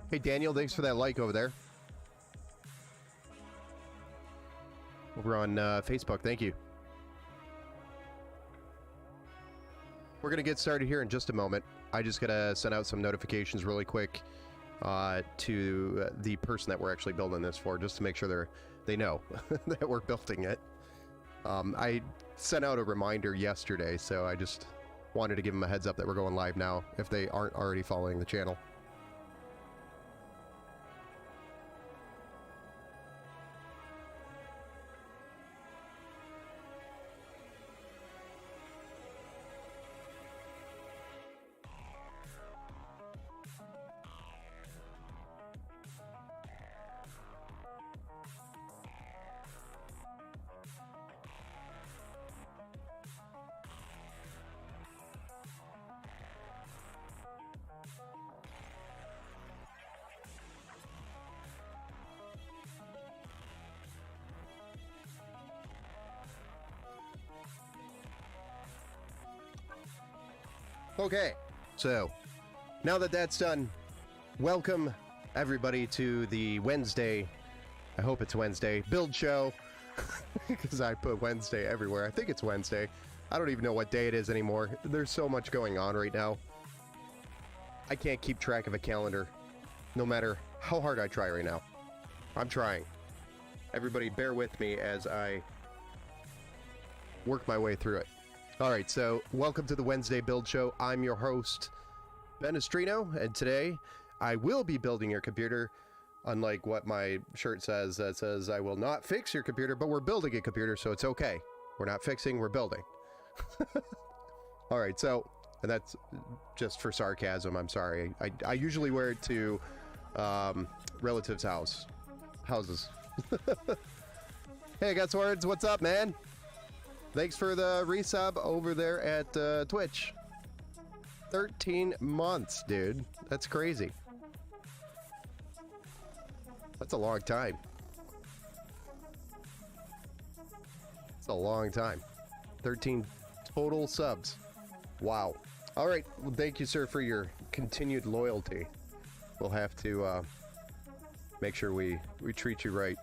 Hey, Daniel, thanks for that like over there. Over on Facebook, thank you. We're going to get started here in just a moment. I just got to send out some notifications really quick to the person that we're actually building this for, just to make sure they know that we're building it. I sent out a reminder yesterday, so I just wanted to give them a heads up that we're going live now, if they aren't already following the channel. Okay, so now that that's done, welcome everybody to the Wednesday, I hope it's Wednesday, build show, because I put Wednesday everywhere. I think it's Wednesday. I don't even know what day it is anymore. There's so much going on right now. I can't keep track of a calendar, no matter how hard I try right now. I'm trying. Everybody bear with me as I work my way through it. All right, so welcome to the Wednesday Build Show. I'm your host, Ben Estrino, and today I will be building your computer, unlike what my shirt says that says I will not fix your computer, but we're building a computer, so it's okay. We're not fixing, we're building. All right, so, and that's just for sarcasm, I'm sorry. I usually wear it to relatives' houses. Hey, I got swords, what's up, man? Thanks for the resub over there at Twitch. 13 months, dude. That's crazy. That's a long time. It's a long time. 13 total subs. Wow. All right. Well, thank you, sir, for your continued loyalty. We'll have to make sure we treat you right.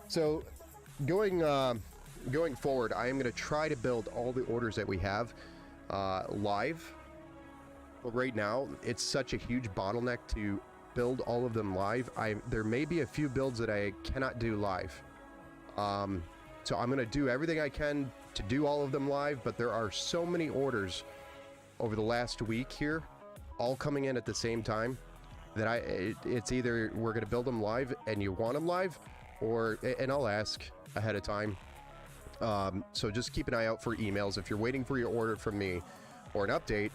So, going forward, I am going to try to build all the orders that we have live. But right now, it's such a huge bottleneck to build all of them live. There may be a few builds that I cannot do live. So I'm going to do everything I can to do all of them live, but there are so many orders over the last week here, all coming in at the same time, that it's either we're going to build them live and you want them live, and I'll ask ahead of time. So just keep an eye out for emails. If you're waiting for your order from me or an update,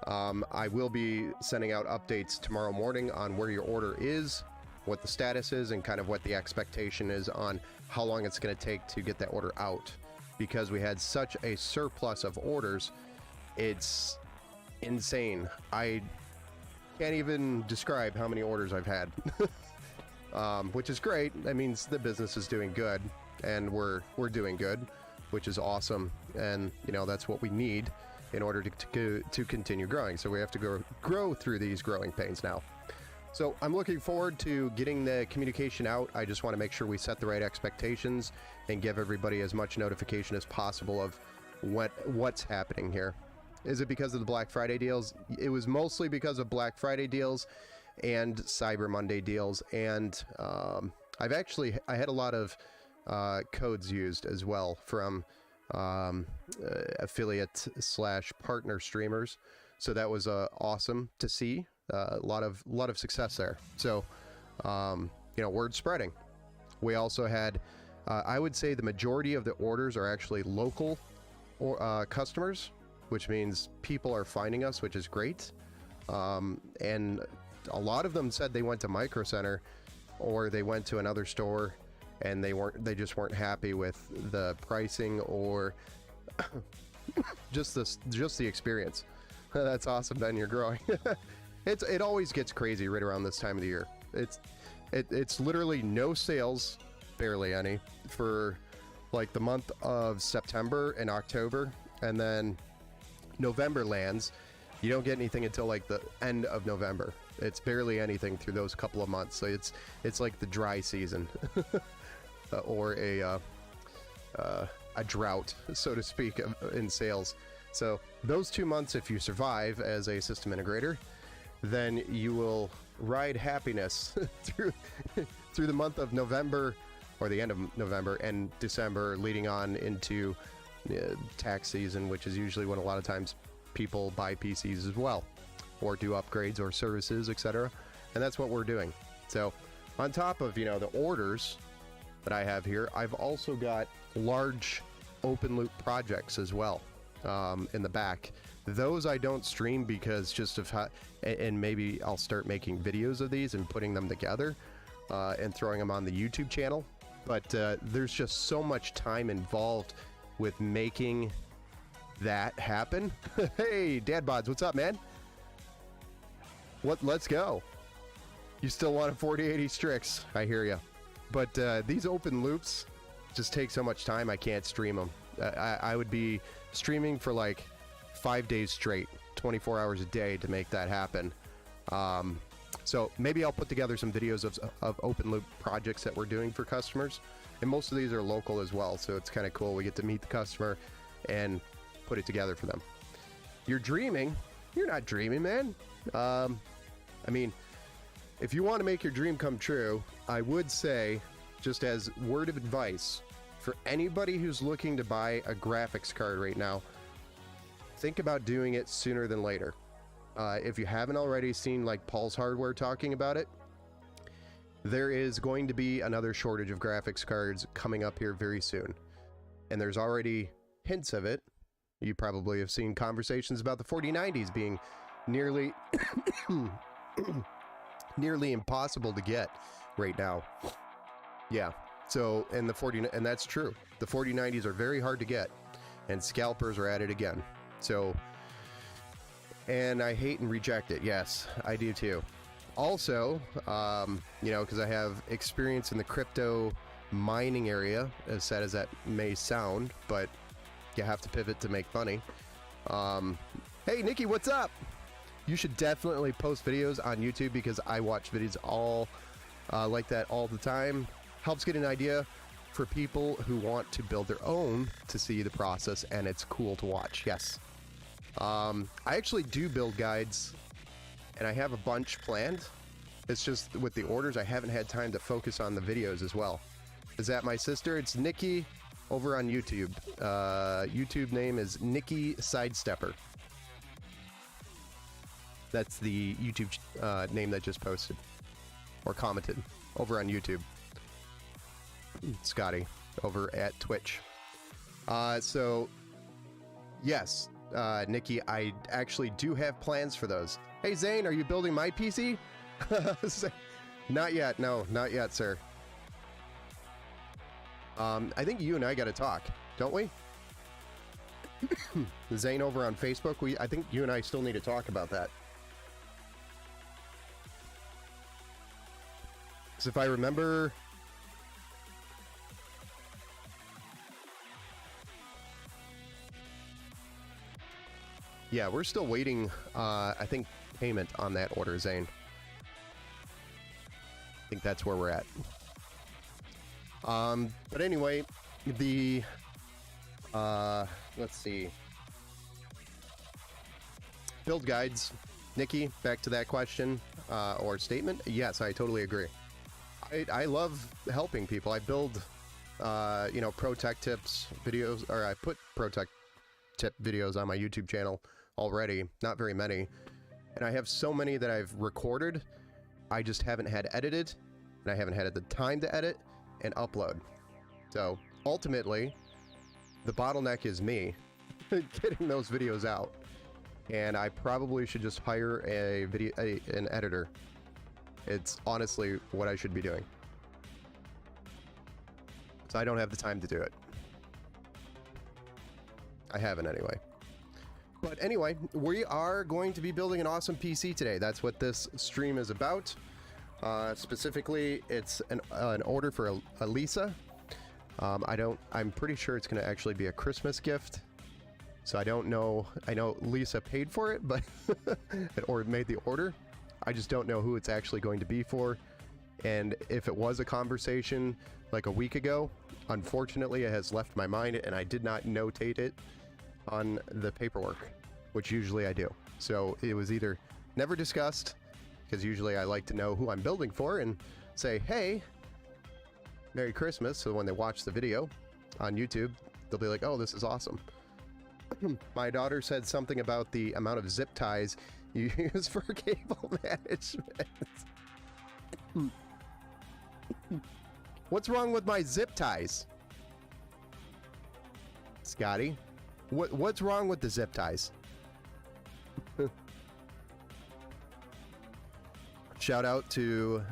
I will be sending out updates tomorrow morning on where your order is, what the status is, and kind of what the expectation is on how long it's going to take to get that order out. Because we had such a surplus of orders, it's insane. I can't even describe how many orders I've had, which is great. That means the business is doing good, and we're doing good, which is awesome. And you know, that's what we need in order to continue growing. So we have to grow through these growing pains now. So I'm looking forward to getting the communication out. I just want to make sure we set the right expectations and give everybody as much notification as possible of what's happening here. Is it because of the Black Friday deals? It was mostly because of Black Friday deals and Cyber Monday deals. And I had a lot of codes used as well from affiliate / partner streamers. So that was awesome to see. A lot of success there. So, you know, word spreading. We also had, I would say the majority of the orders are actually local customers, which means people are finding us, which is great. And a lot of them said they went to Micro Center or they went to another store and they just weren't happy with the pricing or just the experience. That's awesome, Ben, you're growing. It always gets crazy right around this time of the year. It's literally no sales, barely any, for like the month of September and October, and then November lands. You don't get anything until like the end of November. It's barely anything through those couple of months. So it's like the dry season, or a drought, so to speak, in sales. So those 2 months, if you survive as a system integrator, then you will ride happiness through the month of November, or the end of November and December, leading on into tax season, which is usually when a lot of times people buy PCs as well, or do upgrades or services, etc. And that's what we're doing. So on top of, you know, the orders that I have here, I've also got large open loop projects as well in the back. Those I don't stream because just of how, and maybe I'll start making videos of these and putting them together and throwing them on the YouTube channel. But there's just so much time involved with making that happen. Hey, Dad Bods, what's up, man? Let's go. You still want a 4080 Strix? I hear you. But these open loops just take so much time. I can't stream them. I would be streaming for like 5 days straight, 24 hours a day to make that happen. So maybe I'll put together some videos of open loop projects that we're doing for customers. And most of these are local as well, so it's kind of cool. We get to meet the customer and put it together for them. You're dreaming. You're not dreaming, man. I mean, if you want to make your dream come true, I would say, just as word of advice, for anybody who's looking to buy a graphics card right now, think about doing it sooner than later. If you haven't already seen like Paul's Hardware talking about it, there is going to be another shortage of graphics cards coming up here very soon. And there's already hints of it. You probably have seen conversations about the 4090s being nearly nearly impossible to get right now. Yeah. So, and the 40, and that's true. The 4090s are very hard to get, and scalpers are at it again. So, and I hate and reject it. Yes, I do too. Also, you know, because I have experience in the crypto mining area, as sad as that may sound, but you have to pivot to make money. Hey, Nikki, what's up? You should definitely post videos on YouTube because I watch videos all like that all the time. Helps get an idea for people who want to build their own to see the process, and it's cool to watch. Yes. I actually do build guides, and I have a bunch planned. It's just with the orders, I haven't had time to focus on the videos as well. Is that my sister? It's Nikki over on YouTube. YouTube name is Nikki Sidestepper. That's the YouTube name that just posted or commented over on YouTube. Scotty over at Twitch. So yes, Nikki, I actually do have plans for those. Hey Zane, are you building my PC? Not yet. No, not yet, sir. I think you and I got to talk, don't we? Zane over on Facebook. I think you and I still need to talk about that. Because if I remember, yeah, we're still waiting, I think, payment on that order, Zane. I think that's where we're at. But anyway, the, let's see. Build guides. Nikki, back to that question, or statement. Yes, I totally agree. I love helping people. I build, you know, pro tech tips videos, or I put pro tech tip videos on my YouTube channel already. Not very many. And I have so many that I've recorded. I just haven't had edited, and I haven't had the time to edit and upload. So ultimately, the bottleneck is me getting those videos out. And I probably should just hire an editor. It's honestly what I should be doing. So I don't have the time to do it. I haven't anyway. But anyway, we are going to be building an awesome PC today. That's what this stream is about. Specifically, it's an order for Elisa. I'm pretty sure it's going to actually be a Christmas gift. So I don't know. I know Lisa paid for it, but or made the order. I just don't know who it's actually going to be for. And if it was a conversation like a week ago, unfortunately, it has left my mind, and I did not notate it on the paperwork, which usually I do. So it was either never discussed, because usually I like to know who I'm building for and say, hey, Merry Christmas. So when they watch the video on YouTube, they'll be like, oh, this is awesome. My daughter said something about the amount of zip ties you use for cable management. What's wrong with my zip ties? Scotty, what's wrong with the zip ties? Shout out to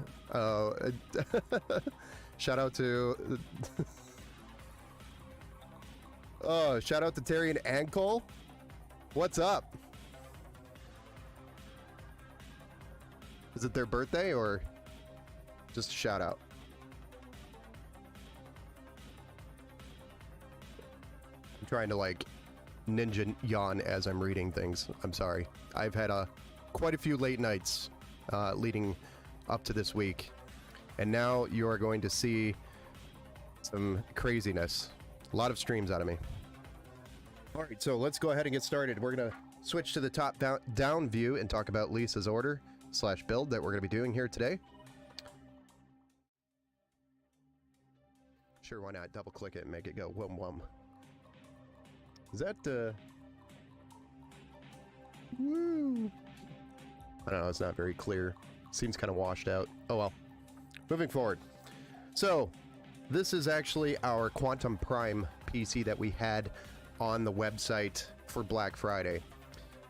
shout out to oh, shout out to Terry and Ankle. What's up? Is it their birthday or just a shout out? I'm trying to like ninja yawn as I'm reading things. I'm sorry. I've had quite a few late nights leading up to this week, and now you are going to see some craziness. A lot of streams out of me. All right, so let's go ahead and get started. We're gonna switch to the top down view and talk about Lisa's order / build that we're gonna be doing here today. Sure, why not? Double click it and make it go wum wum. Is that woo? I don't know, it's not very clear. Seems kind of washed out. Oh well. Moving forward. So, this is actually our Quantum Prime PC that we had on the website for Black Friday.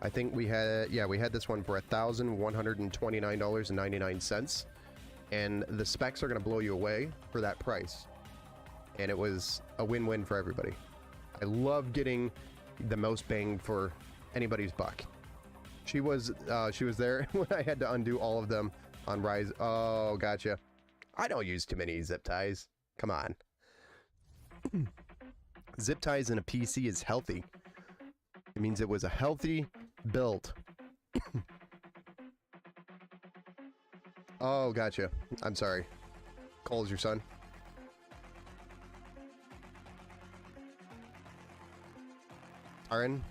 I think we had, yeah, we had this one for $1,129.99, and the specs are going to blow you away for that price. and it was a win-win for everybody. I love getting the most bang for anybody's buck. She was there when I had to undo all of them on Rise. Oh, gotcha. I don't use too many zip ties. Come on. Zip ties in a PC is healthy. It means it was a healthy build. Oh, gotcha. I'm sorry. Cole's your son. Taran?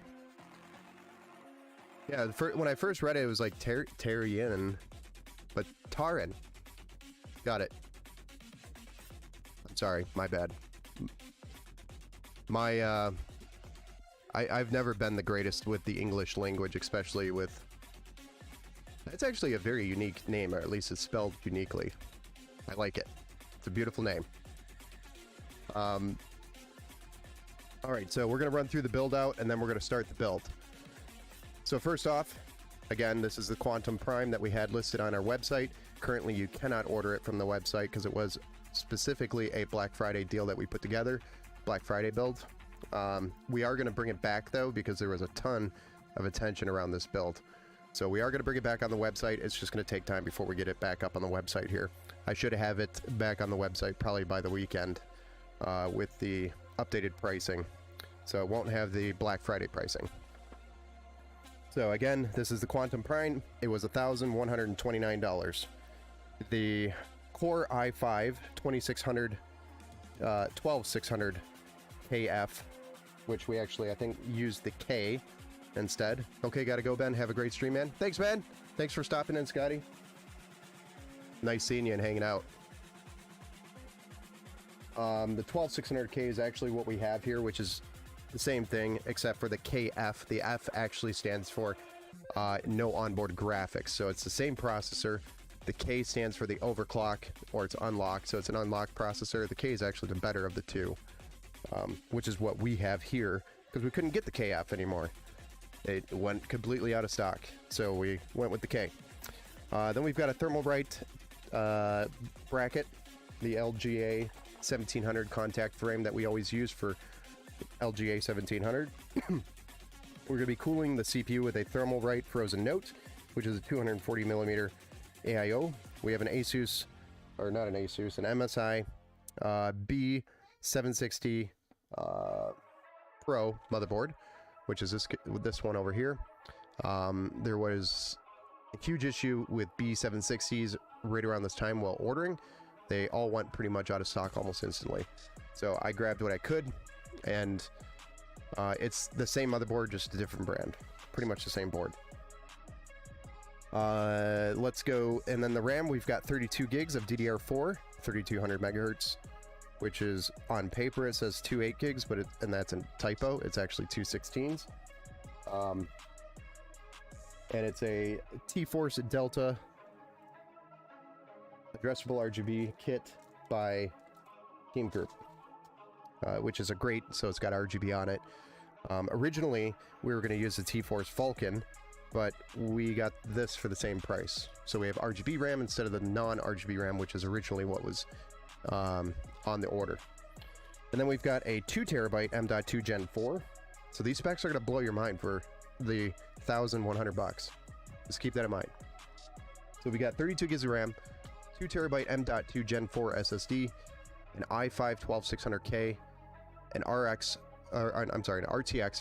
Yeah, when I first read it, it was like Tarian, but Taran. Got it. I'm sorry, my bad. I've never been the greatest with the English language, especially with... It's actually a very unique name, or at least it's spelled uniquely. I like it. It's a beautiful name. Alright, so we're going to run through the build out, and then we're going to start the build. So first off, again, this is the Quantum Prime that we had listed on our website. Currently, you cannot order it from the website because it was specifically a Black Friday deal that we put together. Black Friday build. We are going to bring it back, though, because there was a ton of attention around this build. So we are going to bring it back on the website. It's just going to take time before we get it back up on the website here. I should have it back on the website probably by the weekend with the updated pricing. So it won't have the Black Friday pricing. So again, this is the Quantum Prime. It was $1,129. The Core i5 12600 KF, which we actually, I think, used the K instead. Okay, gotta go, Ben. Have a great stream, man. Thanks, Ben. Thanks for stopping in, Scotty. Nice seeing you and hanging out. The 12600K is actually what we have here, which is the same thing, except for the KF. The F actually stands for no onboard graphics. So it's the same processor. The K stands for the overclock, or it's unlocked. So it's an unlocked processor. The K is actually the better of the two, which is what we have here, because we couldn't get the KF anymore. It went completely out of stock. So we went with the K. Then we've got a Thermalbright bracket, the LGA 1700 contact frame that we always use for LGA 1700. We're going to be cooling the CPU with a Thermalbright Frozen Note, which is a 240 millimeter AIO. We have an Asus, or not an Asus, an MSI B760 Pro motherboard, which is this one over here. There was a huge issue with B760s right around this time while ordering. They all went pretty much out of stock almost instantly. So I grabbed what I could, and it's the same motherboard, just a different brand. Pretty much the same board. Let's go. And then the RAM, we've got 32 gigs of DDR4, 3200 megahertz, which is on paper it says 28 gigs, but and that's a typo. It's actually 216s. And it's a T-Force Delta addressable RGB kit by Team Group, which is a great, so it's got RGB on it. Originally, we were going to use the T-Force Falcon, but we got this for the same price. So we have RGB RAM instead of the non-RGB RAM, which is originally what was on the order. And then we've got a 2 terabyte M.2 Gen 4. So these specs are going to blow your mind for the $1,100. Just keep that in mind. So we got 32 gigs of RAM, 2 terabyte M.2 Gen 4 SSD, an i5 12600K, an RTX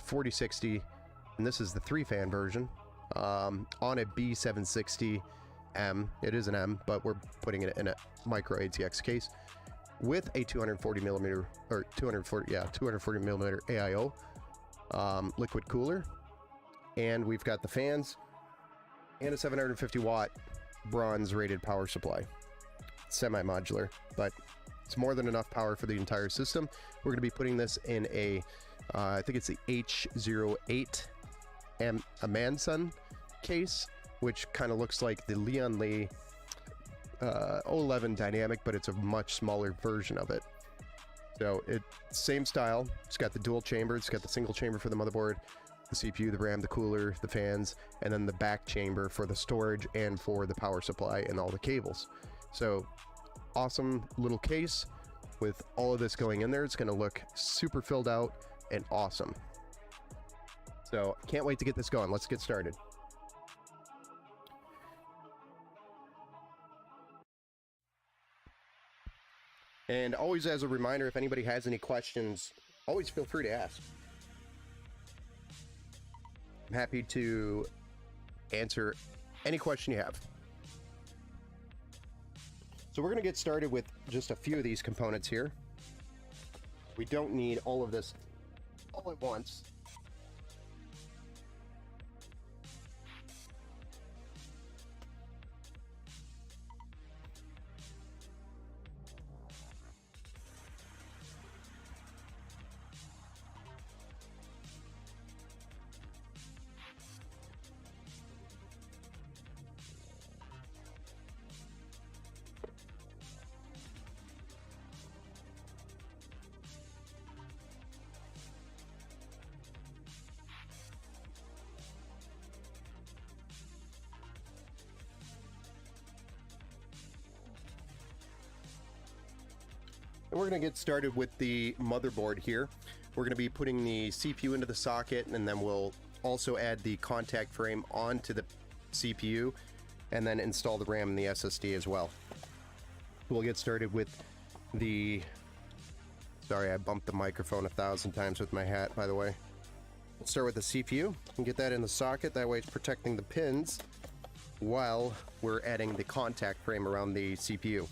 4060, and this is the 3-fan version, on a B760M. It is an M, but we're putting it in a micro ATX case with a 240 millimeter AIO liquid cooler, and we've got the fans and a 750 watt bronze rated power supply. Semi-modular, but it's more than enough power for the entire system. We're going to be putting this in a I think it's the H08 Amansun case, which kind of looks like the Leon Lee 011 Dynamic, but it's a much smaller version of it. So it's same style. It's got the dual chamber. It's got the single chamber for the motherboard, the CPU, the RAM, the cooler, the fans, and then the back chamber for the storage and for the power supply and all the cables. So awesome little case. with all of this going in there, it's going to look super filled out and awesome. So can't wait to get this going. Let's get started. And always as a reminder, if anybody has any questions, always feel free to ask. I'm happy to answer any question you have. So we're going to get started with just a few of these components here. We don't need all of this all at once. And we're going to get started with the motherboard here. We're going to be putting the CPU into the socket, and then we'll also add the contact frame onto the CPU, and then install the RAM and the SSD as well. We'll get started with the... Sorry, I bumped the microphone 1,000 times with my hat, by the way. We'll start with the CPU and get that in the socket. That way it's protecting the pins while we're adding the contact frame around the CPU.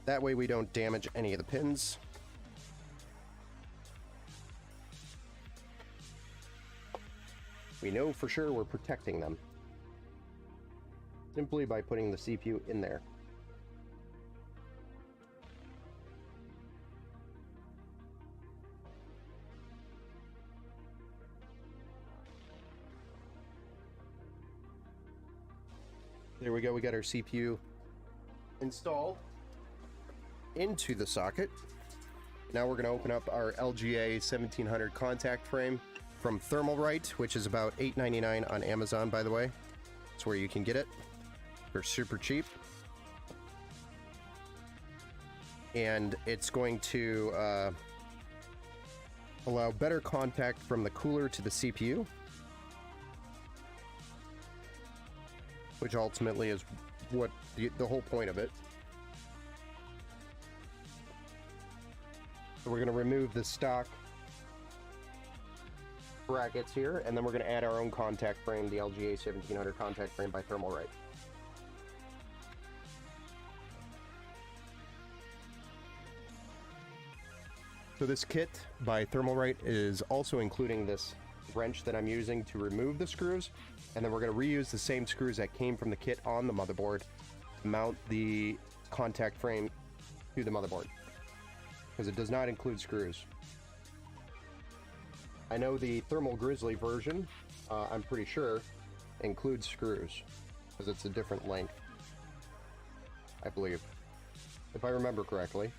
That way we don't damage any of the pins. We know for sure we're protecting them simply by putting the CPU in there. There we go, we got our CPU installed into the socket. Now we're going to open up our LGA 1700 contact frame from Thermalright, which is about $8.99 on Amazon, by the way. That's where you can get it. They're super cheap. And it's going to allow better contact from the cooler to the CPU, which ultimately is what the whole point of it. So we're going to remove the stock brackets here, and then we're going to add our own contact frame, the LGA 1700 contact frame by Thermalright. So this kit by Thermalright is also including this wrench that I'm using to remove the screws, and then we're going to reuse the same screws that came from the kit on the motherboard to mount the contact frame to the motherboard, because it does not include screws. I know the Thermal Grizzly version, I'm pretty sure, includes screws, because it's a different length, I believe, if I remember correctly.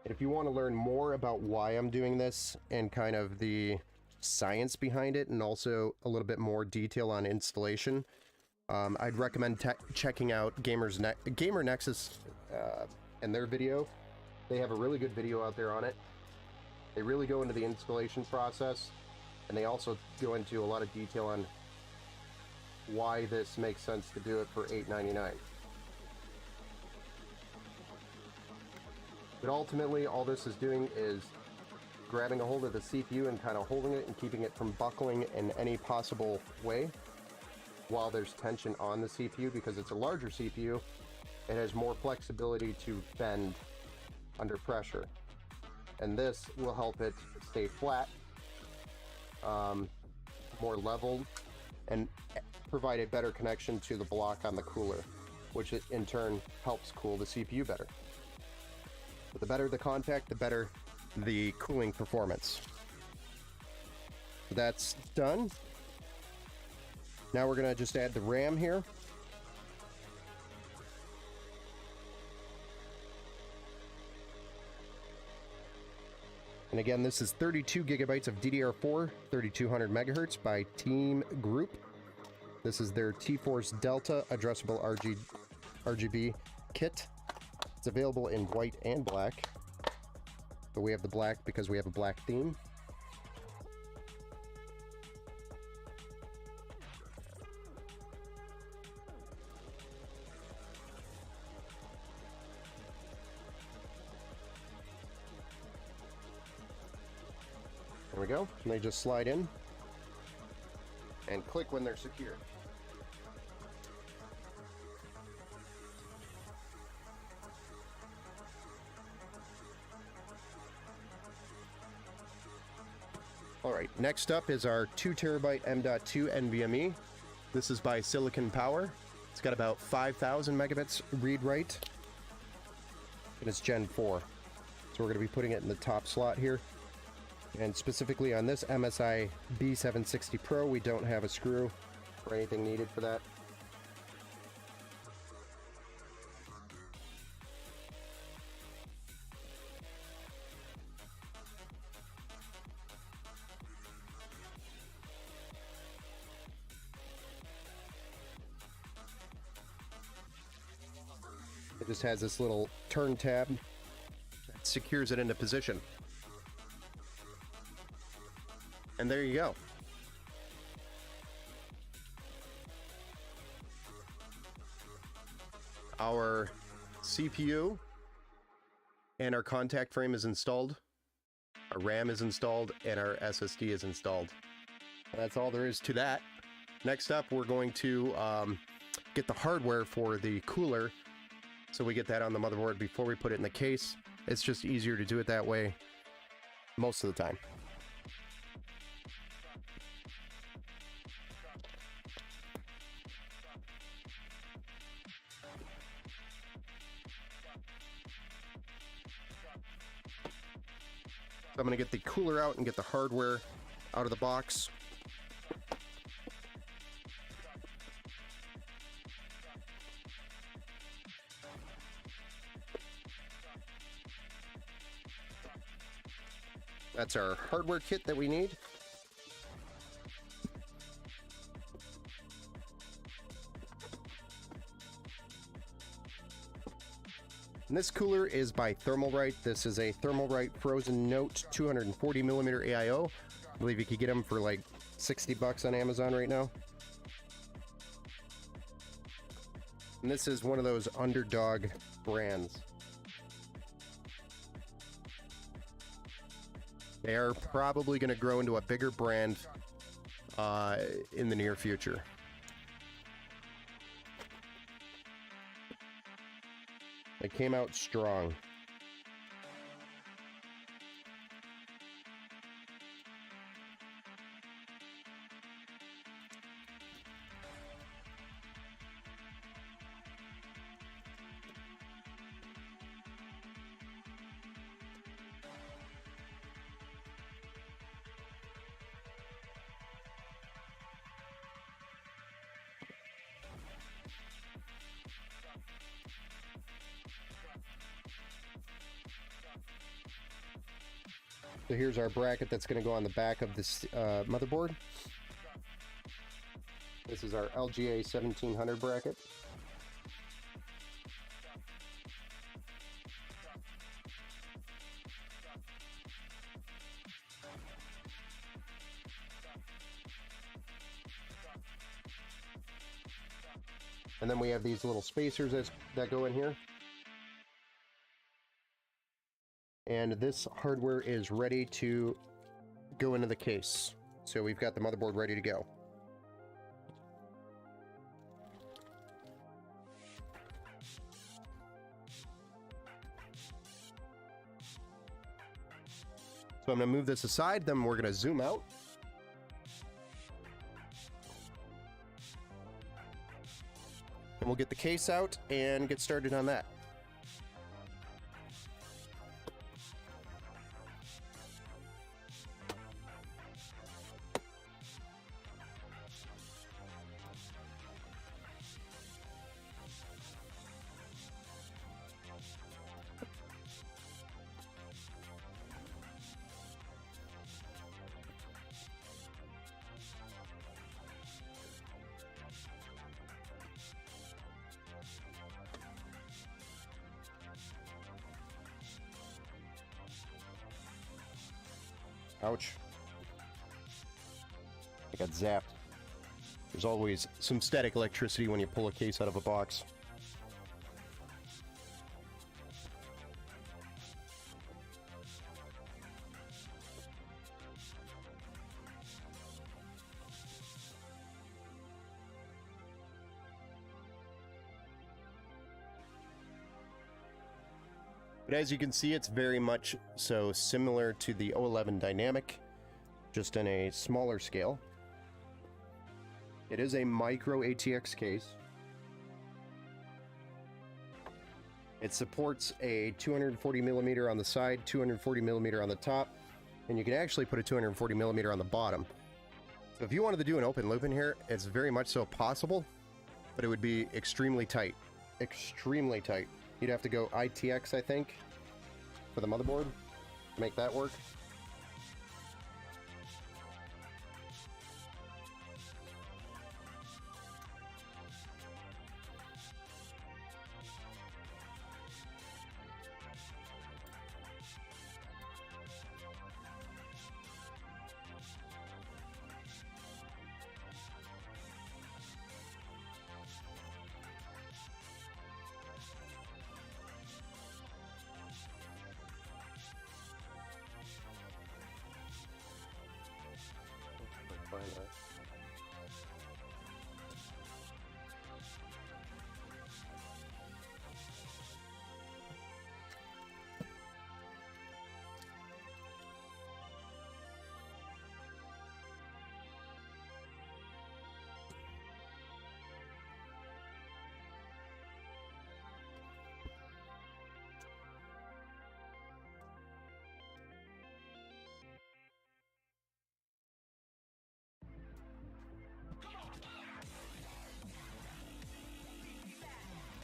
And if you want to learn more about why I'm doing this and kind of the science behind it, and also a little bit more detail on installation, I'd recommend checking out Gamer Nexus and their video. They have a really good video out there on it. They really go into the installation process, and they also go into a lot of detail on why this makes sense to do it for $8.99. But ultimately, all this is doing is grabbing a hold of the CPU and kind of holding it and keeping it from buckling in any possible way while there's tension on the CPU. Because it's a larger CPU, it has more flexibility to bend under pressure, and this will help it stay flat, more leveled, and provide a better connection to the block on the cooler, which in turn helps cool the CPU better. But the better the contact, the better the cooling performance. That's done. Now we're going to just add the RAM here. And again, this is 32 gigabytes of DDR4, 3200 megahertz by Team Group. This is their T-Force Delta addressable RGB kit. It's available in white and black, but we have the black because we have a black theme. There we go. And they just slide in and click when they're secure. All right, next up is our 2 terabyte M.2 NVMe. This is by Silicon Power. It's got about 5,000 megabits read-write, and it's Gen 4. So we're going to be putting it in the top slot here. And specifically on this MSI B760 Pro, we don't have a screw or anything needed for that. It just has this little turn tab that secures it into position. And there you go. Our CPU and our contact frame is installed. Our RAM is installed and our SSD is installed. And that's all there is to that. Next up, we're going to get the hardware for the cooler. So we get that on the motherboard before we put it in the case. It's just easier to do it that way most of the time. So I'm going to get the cooler out and get the hardware out of the box. That's our hardware kit that we need. And this cooler is by Thermalright. This is a Thermalright Frozen Note 240mm AIO. I believe you could get them for like 60 bucks on Amazon right now. And this is one of those underdog brands. They are probably going to grow into a bigger brand in the near future. They came out strong. So here's our bracket that's going to go on the back of this motherboard. This is our LGA 1700 bracket. And then we have these little spacers that go in here. And this hardware is ready to go into the case. So we've got the motherboard ready to go. So I'm going to move this aside, then we're going to zoom out. And we'll get the case out and get started on that. Ouch. I got zapped. There's always some static electricity when you pull a case out of a box. But as you can see, it's very much so similar to the O11 Dynamic, just in a smaller scale. It is a micro ATX case. It supports a 240 millimeter on the side, 240 millimeter on the top, and you can actually put a 240 millimeter on the bottom. So if you wanted to do an open loop in here, it's very much so possible, but it would be extremely tight. Extremely tight. You'd have to go ITX, I think, for the motherboard to make that work.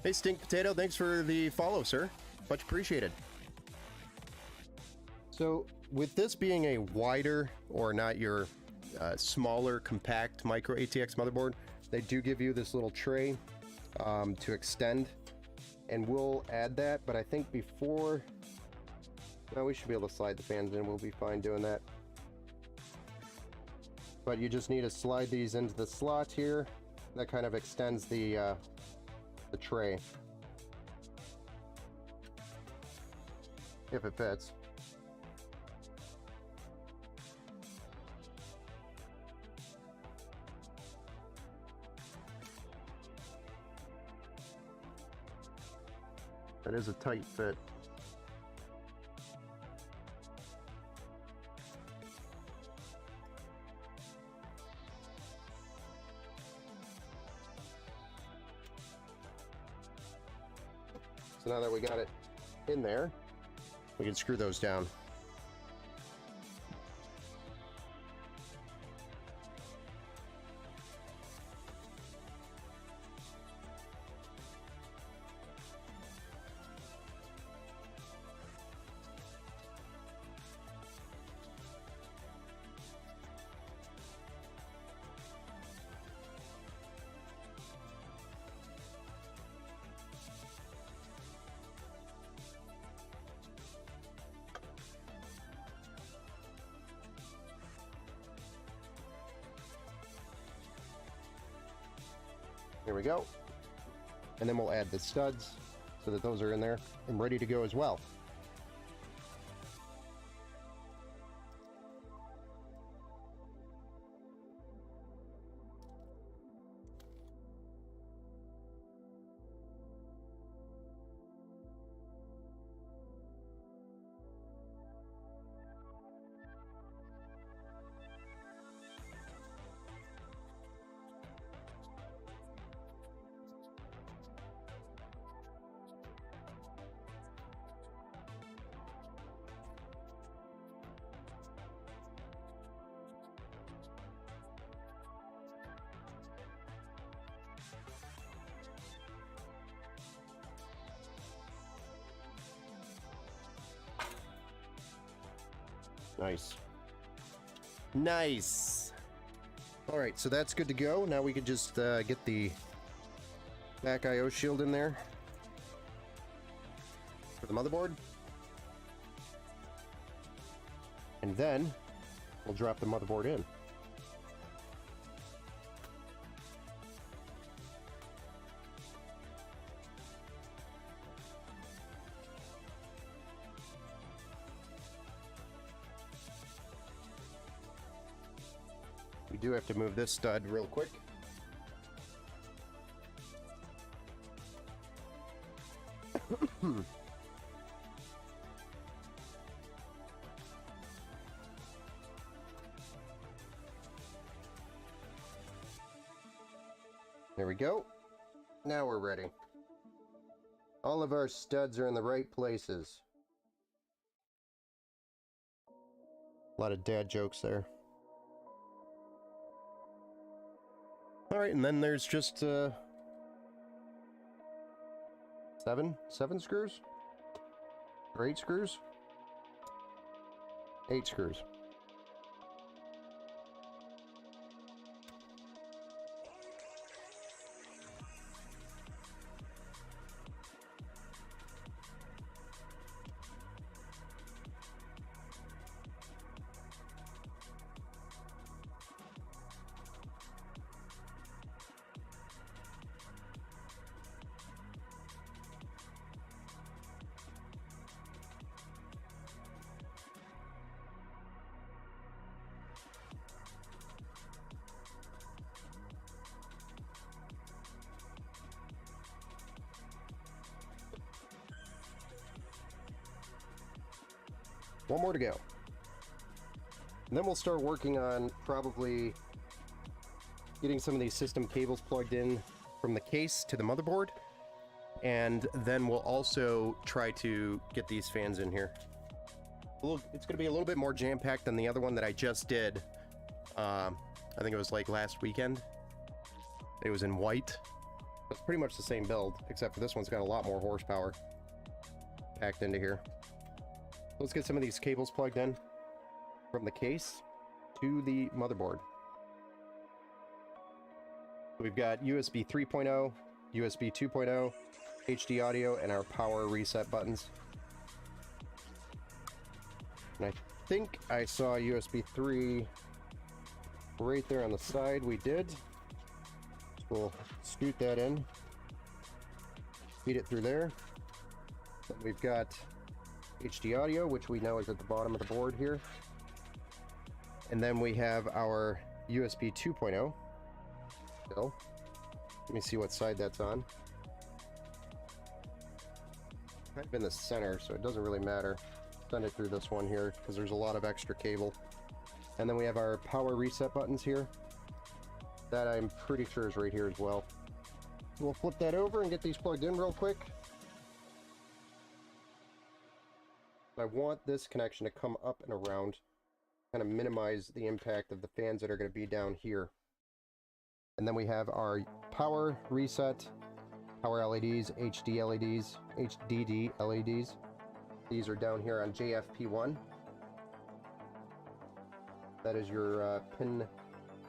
Hey, Stink Potato, thanks for the follow, sir. Much appreciated. So, with this being a wider, or not your smaller, compact micro ATX motherboard, they do give you this little tray to extend, and we'll add that, but I think before... Well, we should be able to slide the fans in, we'll be fine doing that. But you just need to slide these into the slot here. That kind of extends the tray, if it fits. That is a tight fit. So now that we got it in there, we can screw those down. Here we go. And then we'll add the studs so that those are in there and ready to go as well. Nice. Nice. All right, so that's good to go. Now we can just get the back IO shield in there for the motherboard. And then we'll drop the motherboard in. We do have to move this stud real quick. There we go. Now we're ready. All of our studs are in the right places. A lot of dad jokes there. Alright, and then there's just seven screws? Or 8 screws? 8 screws. One more to go. And then we'll start working on probably getting some of these system cables plugged in from the case to the motherboard. And then we'll also try to get these fans in here. It's going to be a little bit more jam-packed than the other one that I just did. I think it was like last weekend. It was in white. It's pretty much the same build, except for this one's got a lot more horsepower packed into here. Let's get some of these cables plugged in from the case to the motherboard. We've got USB 3.0, USB 2.0, HD audio, and our power reset buttons. And I think I saw USB 3 right there on the side. We did. So we'll scoot that in, feed it through there. Then we've got HD audio, which we know is at the bottom of the board here. And then we have our USB 2.0. So, let me see what side that's on. Kind of in the center, so it doesn't really matter. Send it through this one here, because there's a lot of extra cable. And then we have our power reset buttons here. That I'm pretty sure is right here as well. We'll flip that over and get these plugged in real quick. I want this connection to come up and around, kind of minimize the impact of the fans that are going to be down here. And then we have our power reset, power LEDs, HD LEDs, HDD LEDs. These are down here on JFP1. That is your pin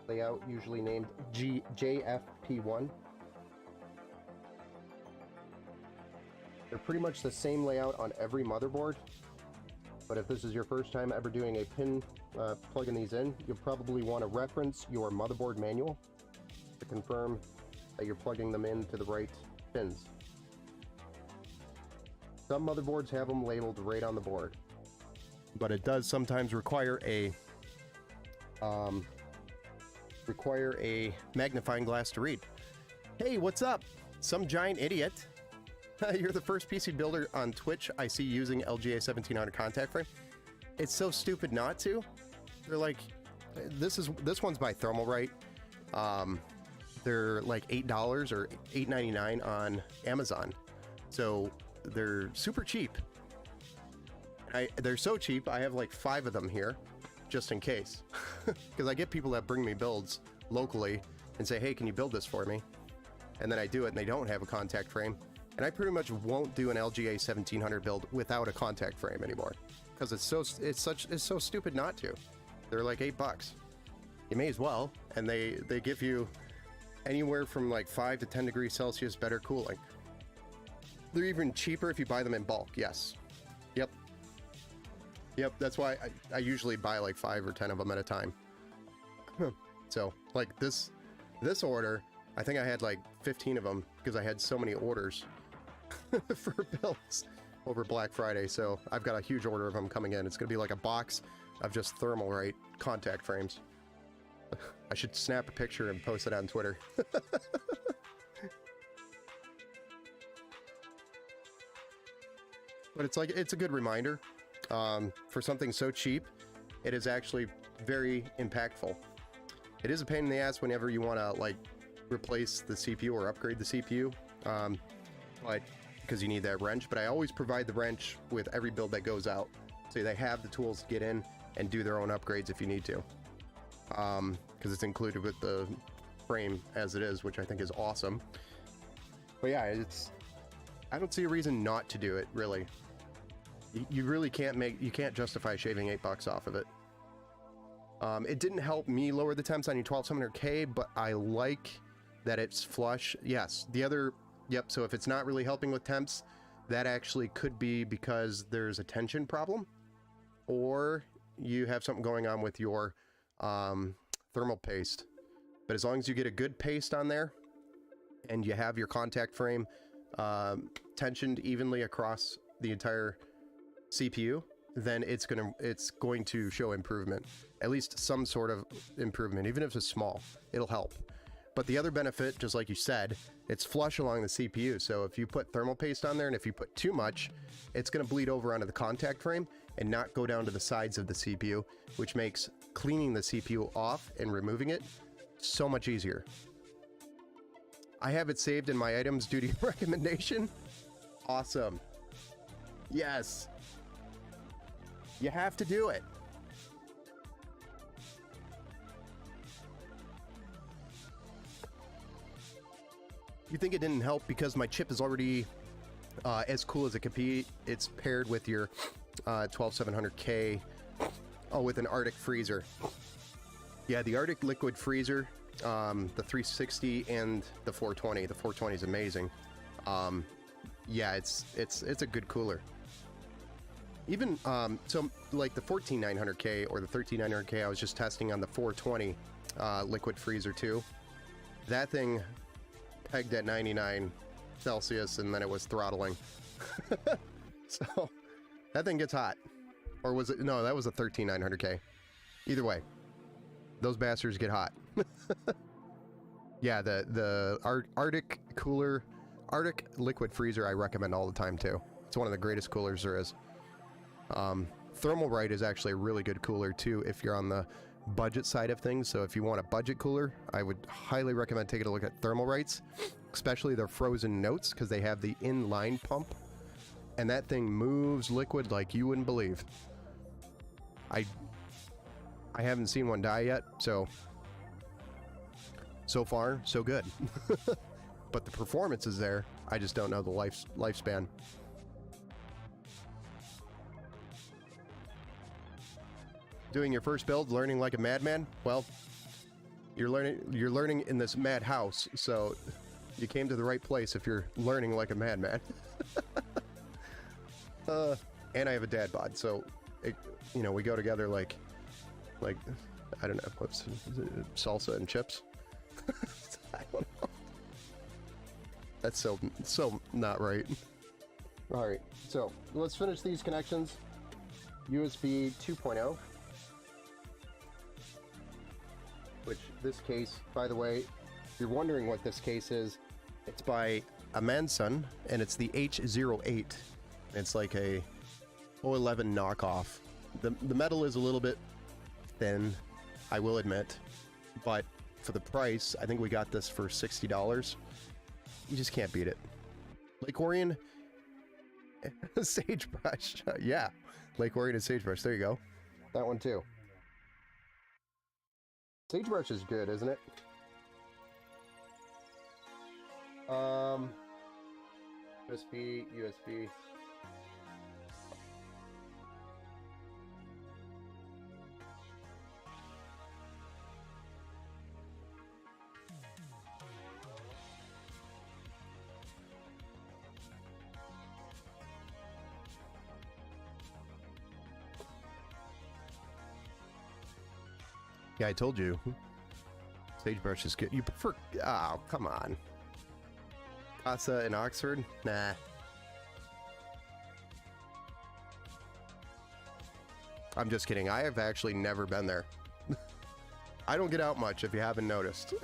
layout, usually named JFP1. They're pretty much the same layout on every motherboard. But if this is your first time ever doing a pin, plugging these in, you'll probably want to reference your motherboard manual to confirm that you're plugging them into the right pins. Some motherboards have them labeled right on the board, but it does sometimes require a magnifying glass to read. Hey, what's up? Some giant idiot. You're the first PC builder on Twitch I see using LGA 1700 contact frame. It's so stupid not to. They're like, this one's by Thermalright. They're like $8 or $8.99 on Amazon. So they're super cheap. They're so cheap, I have like 5 of them here, just in case. Because I get people that bring me builds locally and say, hey, can you build this for me? And then I do it and they don't have a contact frame. And I pretty much won't do an LGA 1700 build without a contact frame anymore, because it's so stupid not to. They're like $8. You may as well, and they give you anywhere from like 5 to 10 degrees Celsius better cooling. They're even cheaper if you buy them in bulk. Yes. Yep. Yep, that's why I usually buy like 5 or 10 of them at a time. So, like this order, I think I had like 15 of them because I had so many orders for builds over Black Friday. So I've got a huge order of them coming in. It's going to be like a box of just Thermalright contact frames. I should snap a picture and post it on Twitter. But it's like, it's a good reminder. For something so cheap, it is actually very impactful. It is a pain in the ass whenever you want to like replace the CPU or upgrade the CPU, but because you need that wrench. But I always provide the wrench with every build that goes out, so they have the tools to get in and do their own upgrades if you need to, because it's included with the frame as it is, which I think is awesome. But yeah, I don't see a reason not to do it, really. You really you can't justify shaving $8 off of it. It didn't help me lower the temps on your 12700K, but I like that it's flush. Yes, yep, so if it's not really helping with temps, that actually could be because there's a tension problem, or you have something going on with your thermal paste. But as long as you get a good paste on there, and you have your contact frame tensioned evenly across the entire CPU, then it's going to show improvement, at least some sort of improvement, even if it's small. It'll help. But the other benefit, just like you said, it's flush along the CPU. So if you put thermal paste on there, and if you put too much, it's going to bleed over onto the contact frame and not go down to the sides of the CPU, which makes cleaning the CPU off and removing it so much easier. I have it saved in my items duty recommendation. Awesome. Yes. You have to do it. You think it didn't help because my chip is already as cool as it could be. It's paired with your 12700K, with an Arctic freezer. Yeah, the Arctic liquid freezer, the 360 and the 420. The 420 is amazing. Yeah, it's a good cooler. Even so, like the 14900K or the 13900K, I was just testing on the 420 liquid freezer too. That thing pegged at 99 Celsius, and then it was throttling. So that thing gets hot. Or was it? No, that was a 13900K. Either way, those bastards get hot. Yeah, the Arctic cooler, Arctic liquid freezer, I recommend all the time too. It's one of the greatest coolers there is. Thermalright is actually a really good cooler too if you're on the budget side of things. So if you want a budget cooler, I would highly recommend taking a look at Thermalrights, especially their frozen notes, because they have the inline pump, and that thing moves liquid like you wouldn't believe. I haven't seen one die yet, so far so good. But the performance is there. I just don't know the lifespan. Doing your first build, learning like a madman? Well, you're learning in this madhouse, so you came to the right place if you're learning like a madman. And I have a dad bod, so we go together like I don't know, what's salsa and chips. I don't know. That's so not right. All right, so let's finish these connections. USB 2.0. Which this case, by the way, if you're wondering what this case is, it's by Amansun, and it's the H08. It's like a 011 knockoff. The metal is a little bit thin, I will admit, but for the price, I think we got this for $60. You just can't beat it. Lake Orion, Sagebrush. Yeah, Lake Orion and Sagebrush. There you go. That one too. Sagebrush is good, isn't it? USB. Yeah, I told you. Sagebrush is good. You prefer... Oh, come on. Casa in Oxford? Nah. I'm just kidding. I have actually never been there. I don't get out much, if you haven't noticed.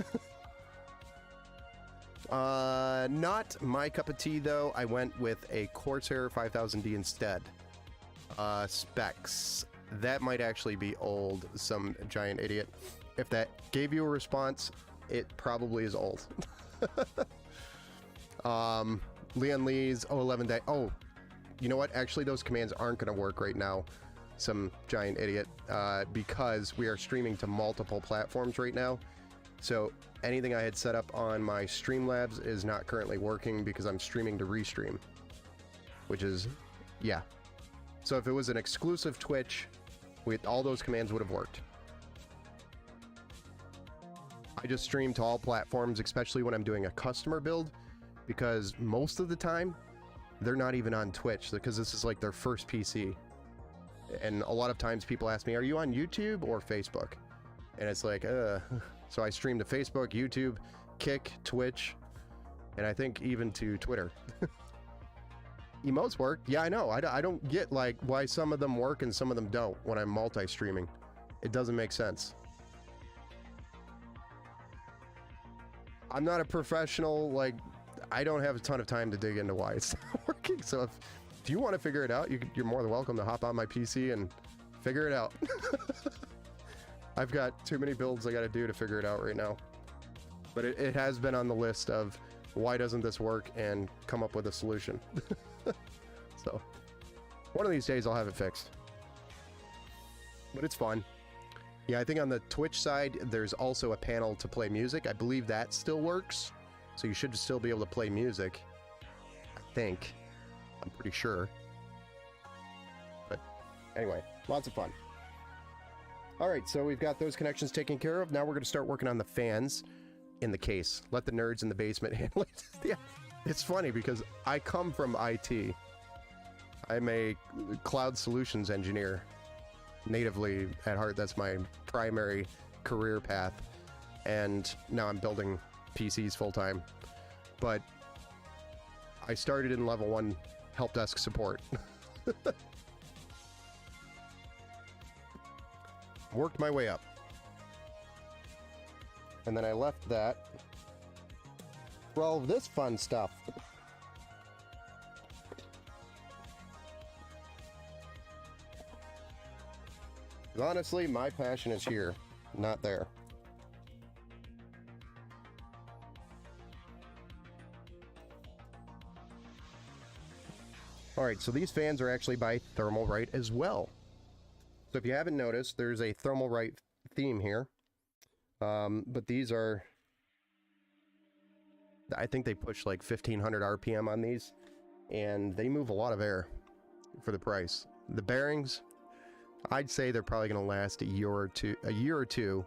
Not my cup of tea, though. I went with a Corsair 5000D instead. Specs. That might actually be old, some giant idiot. If that gave you a response, it probably is old. Leon Lee's 011 day. Oh, you know what? Actually, those commands aren't going to work right now. Some giant idiot. Because we are streaming to multiple platforms right now. So anything I had set up on my Streamlabs is not currently working because I'm streaming to Restream. Which is, yeah. So if it was an exclusive Twitch, all those commands would have worked. I just stream to all platforms, especially when I'm doing a customer build, because most of the time, they're not even on Twitch, because this is like their first PC. And a lot of times people ask me, are you on YouTube or Facebook? And it's like, So I stream to Facebook, YouTube, Kick, Twitch, and I think even to Twitter. Emotes work. Yeah, I know. I don't get like why some of them work and some of them don't when I'm multi-streaming. It doesn't make sense. I'm not a professional, like, I don't have a ton of time to dig into why it's not working. So if you want to figure it out, you're more than welcome to hop on my PC and figure it out. I've got too many builds I got to do to figure it out right now. But it has been on the list of why doesn't this work and come up with a solution. So one of these days I'll have it fixed. But it's fun. Yeah, I think on the Twitch side, there's also a panel to play music. I believe that still works. So you should still be able to play music. I think. I'm pretty sure. But anyway, lots of fun. All right, so we've got those connections taken care of. Now we're going to start working on the fans in the case. Let the nerds in the basement handle it. Yeah, it's funny because I come from IT. I'm a cloud solutions engineer. Natively at heart, that's my primary career path, and now I'm building PCs full-time. But I started in level 1 help desk support. Worked my way up, and then I left that for all of this fun stuff. Honestly, my passion is here, not there. Alright, so these fans are actually by Thermalright as well. So if you haven't noticed, there's a Thermalright theme here. But these are... I think they push like 1500 RPM on these. And they move a lot of air for the price. The bearings... I'd say they're probably going to last a year or two,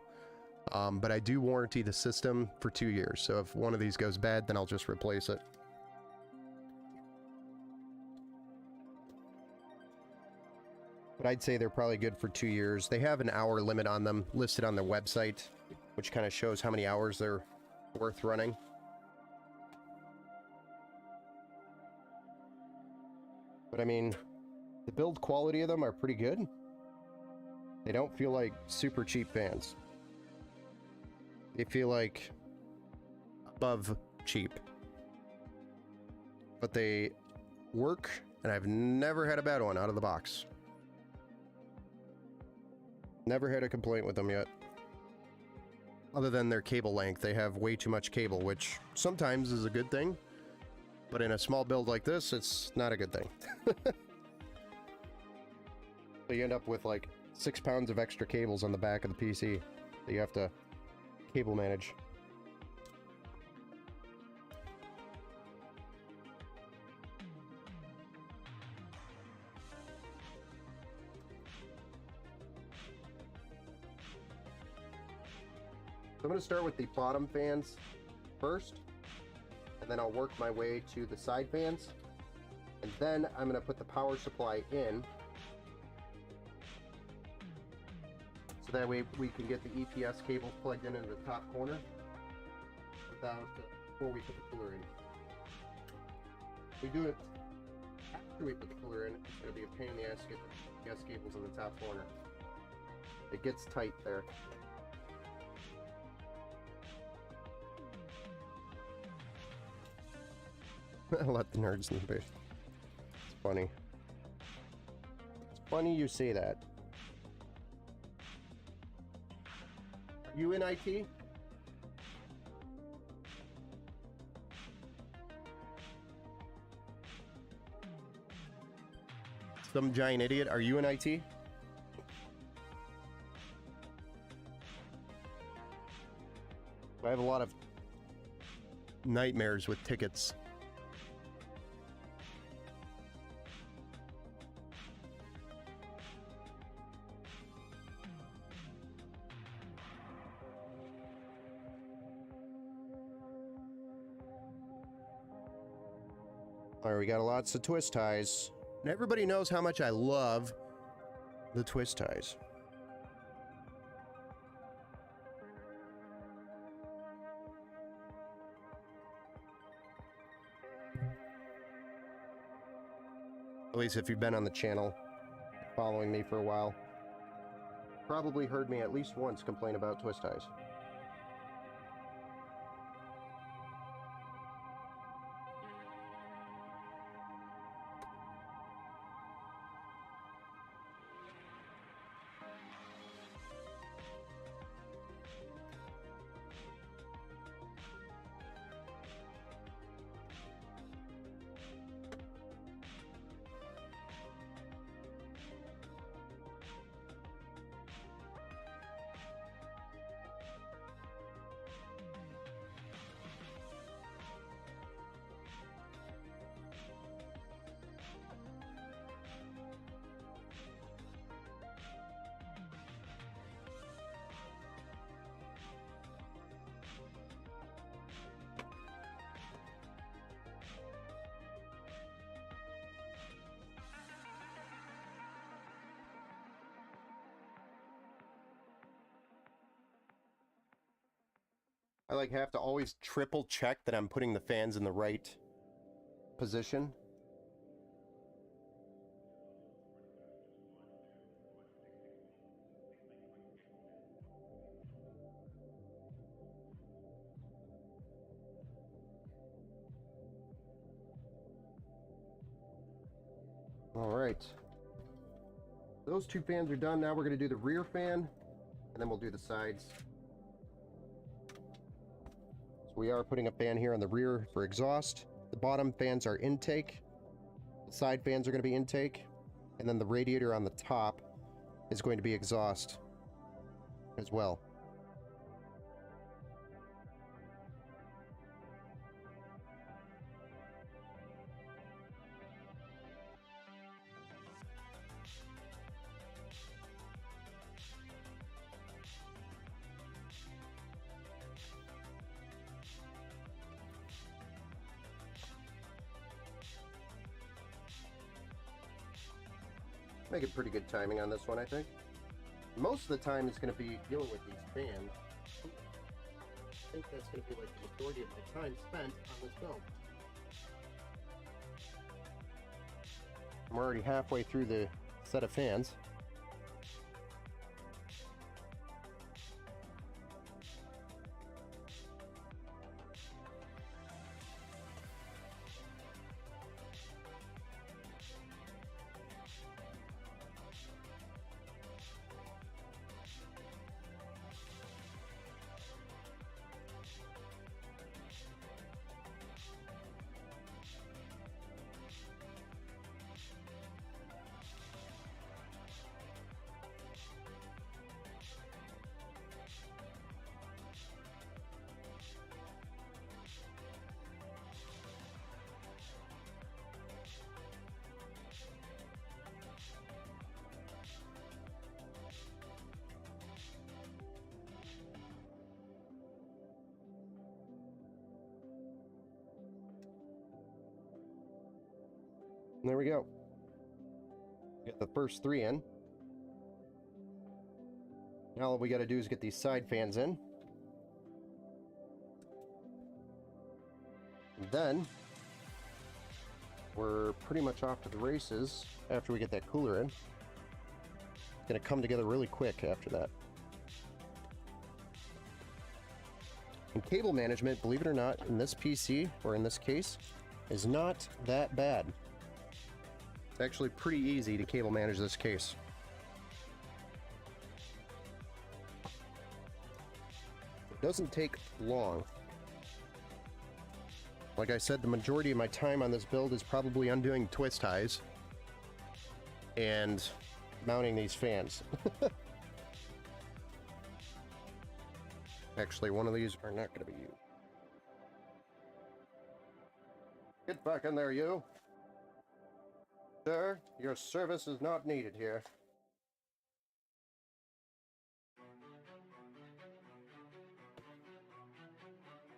but I do warranty the system for 2 years. So if one of these goes bad, then I'll just replace it. But I'd say they're probably good for 2 years. They have an hour limit on them listed on their website, which kind of shows how many hours they're worth running. But I mean, the build quality of them are pretty good. They don't feel like super cheap fans. They feel like above cheap. But they work, and I've never had a bad one out of the box. Never had a complaint with them yet. Other than their cable length. They have way too much cable, which sometimes is a good thing. But in a small build like this, it's not a good thing. So you end up with like 6 pounds of extra cables on the back of the PC that you have to cable manage. So I'm going to start with the bottom fans first, and then I'll work my way to the side fans, and then I'm going to put the power supply in. So That way we can get the EPS cables plugged in the top corner without before we put the cooler in. If we do it after we put the cooler in, it's going to be a pain in the ass to get the EPS cables in the top corner. It gets tight there. Let the nerds in the base. It's funny. It's funny you say that. Are you in IT? Some giant idiot. Are you in IT? I have a lot of nightmares with tickets. All right, we got lots of twist ties. And everybody knows how much I love the twist ties. At least if you've been on the channel, following me for a while, probably heard me at least once complain about twist ties. I like have to always triple check that I'm putting the fans in the right position. All right. Those two fans are done. Now we're going to do the rear fan, and then we'll do the sides. So we are putting a fan here on the rear for exhaust. The bottom fans are intake. The side fans are going to be intake. And then the radiator on the top is going to be exhaust as well. Making pretty good timing on this one, I think. Most of the time is going to be dealing with these fans. I think that's going to be like the majority of the time spent on this build. I'm already halfway through the set of fans. And there we go. Get the first three in. Now all we got to do is get these side fans in. And then we're pretty much off to the races after we get that cooler in. It's going to come together really quick after that. And cable management, believe it or not, in this PC, or in this case, is not that bad. It's actually pretty easy to cable manage this case. It doesn't take long. Like I said, the majority of my time on this build is probably undoing twist ties and mounting these fans. Actually, one of these are not going to be used. Get back in there, you! Sir, your service is not needed here.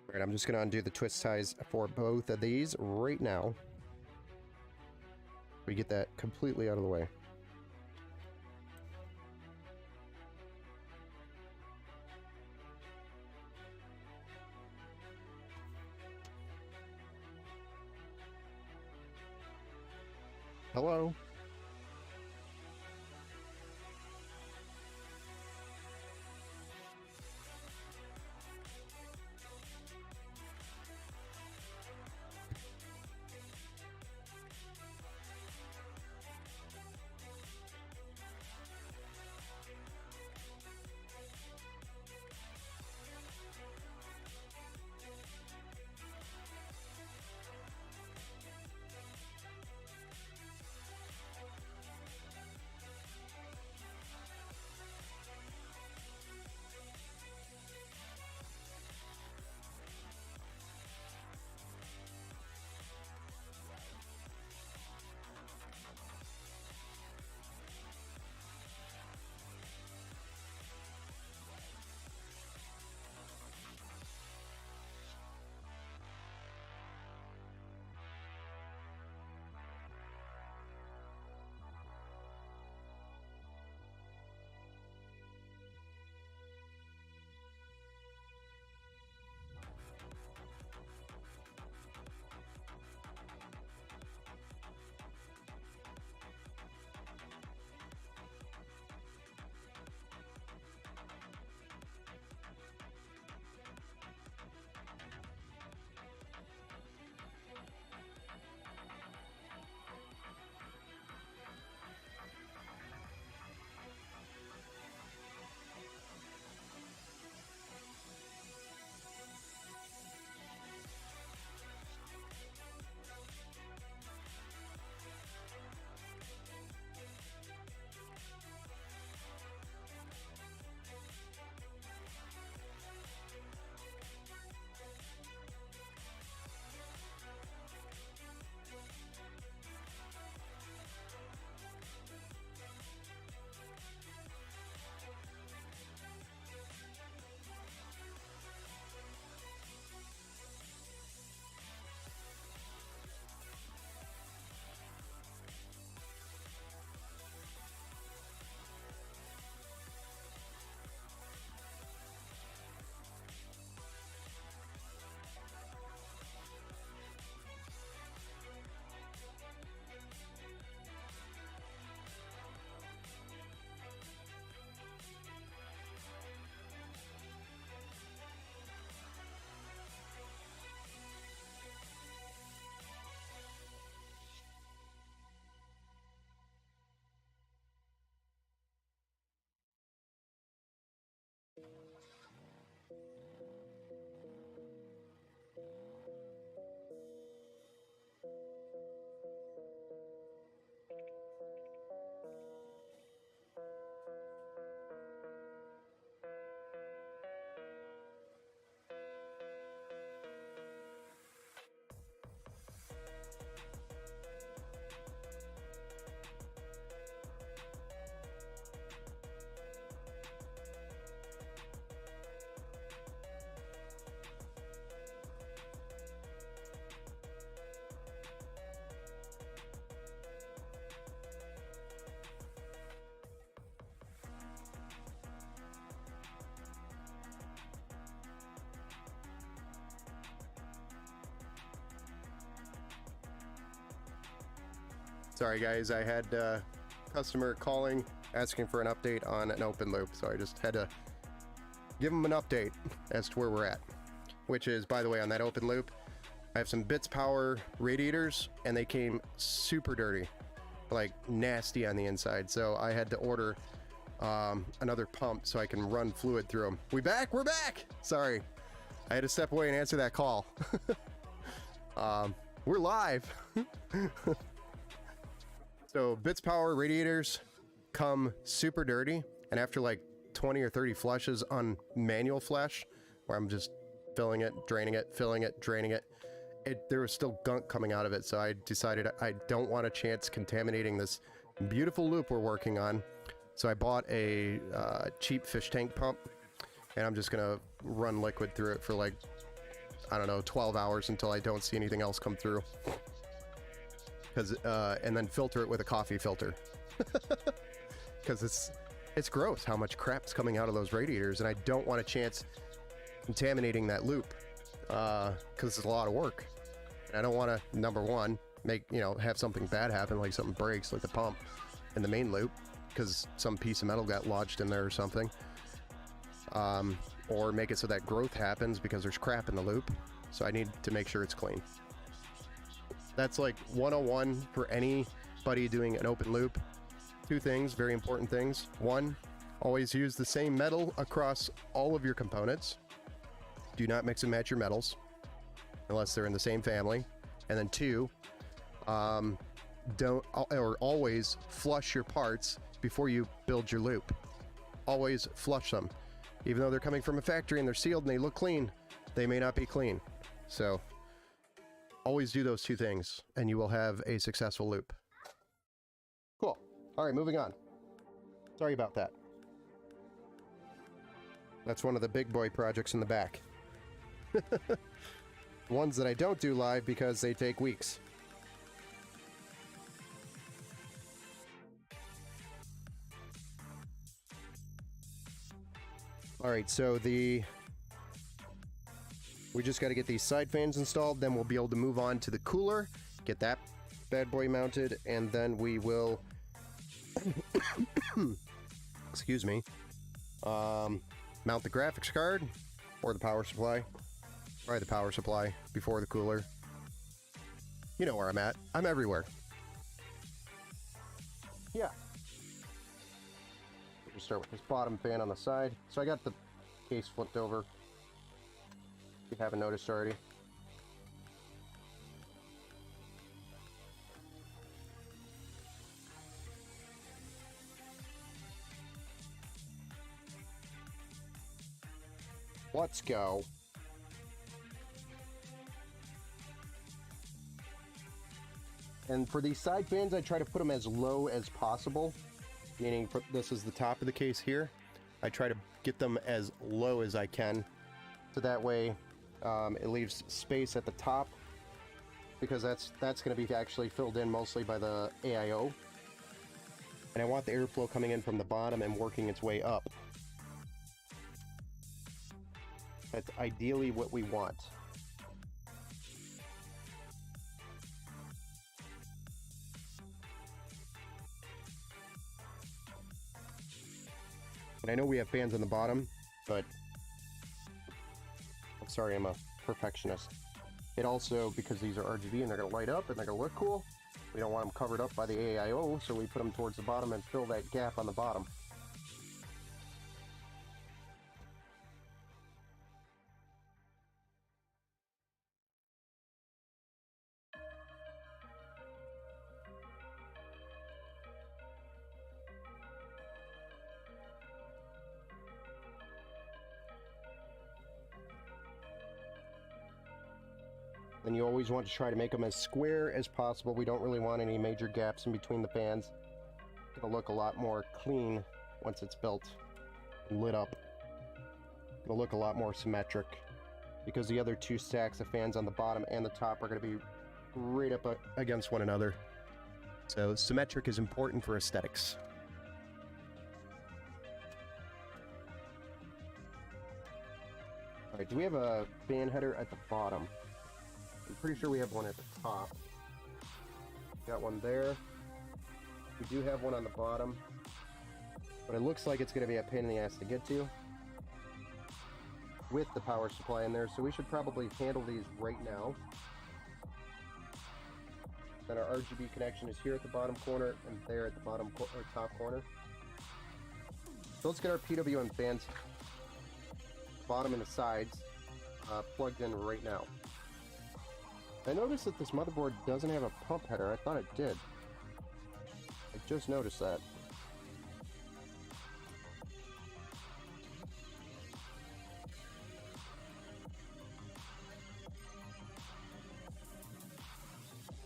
Alright, I'm just going to undo the twist ties for both of these right now. We get that completely out of the way. Hello? Sorry guys, I had a customer calling asking for an update on an open loop, so I just had to give them an update as to where we're at. Which is, by the way, on that open loop, I have some Bits Power radiators, and they came super dirty, like nasty on the inside, so I had to order another pump so I can run fluid through them. We're back! Sorry, I had to step away and answer that call. We're live. So Bits Power radiators come super dirty, and after like 20 or 30 flushes on manual flush, where I'm just filling it, draining it, filling it, draining it, there was still gunk coming out of it, so I decided I don't want a chance contaminating this beautiful loop we're working on. So I bought a cheap fish tank pump, and I'm just gonna run liquid through it for like, I don't know, 12 hours until I don't see anything else come through. And then filter it with a coffee filter. Because it's gross how much crap's coming out of those radiators, and I don't want a chance contaminating that loop, because it's a lot of work. And I don't want to, number one, have something bad happen, like something breaks, like the pump in the main loop, because some piece of metal got lodged in there or something. Or make it so that growth happens because there's crap in the loop. So I need to make sure it's clean. That's like 101 for anybody doing an open loop. Two things, very important things. One, always use the same metal across all of your components. Do not mix and match your metals unless they're in the same family. And then two, always flush your parts before you build your loop. Always flush them. Even though they're coming from a factory and they're sealed and they look clean, they may not be clean. So always do those two things and you will have a successful loop. Cool. All right, moving on. Sorry about that. That's one of the big boy projects in the back. Ones that I don't do live because they take weeks. All right, so we just got to get these side fans installed, then we'll be able to move on to the cooler, get that bad boy mounted, and then we will, excuse me, mount the graphics card or the power supply. Probably the power supply before the cooler. You know where I'm at. I'm everywhere. Yeah. We'll start with this bottom fan on the side. So I got the case flipped over. If you haven't noticed already. Let's go. And for these side fans, I try to put them as low as possible, meaning this is the top of the case here. I try to get them as low as I can, so that way it leaves space at the top, because that's going to be actually filled in mostly by the AIO. And I want the airflow coming in from the bottom and working its way up. That's ideally what we want. And I know we have fans on the bottom, but I'm sorry, I'm a perfectionist. It also, because these are RGB and they're going to light up and they're going to look cool, we don't want them covered up by the AIO, so we put them towards the bottom and fill that gap on the bottom. Then you always want to try to make them as square as possible. We don't really want any major gaps in between the fans. It'll look a lot more clean once it's built and lit up. It'll look a lot more symmetric, because the other two stacks of fans on the bottom and the top are going to be right up against one another. So symmetric is important for aesthetics. Alright, do we have a fan header at the bottom? I'm pretty sure we have one at the top. Got one there. We do have one on the bottom, but it looks like it's going to be a pain in the ass to get to with the power supply in there, so we should probably handle these right now. Then our RGB connection is here at the bottom corner and there at the bottom or top corner. So let's get our PWM fans, bottom and the sides, plugged in right now. I noticed that this motherboard doesn't have a pump header. I thought it did. I just noticed that.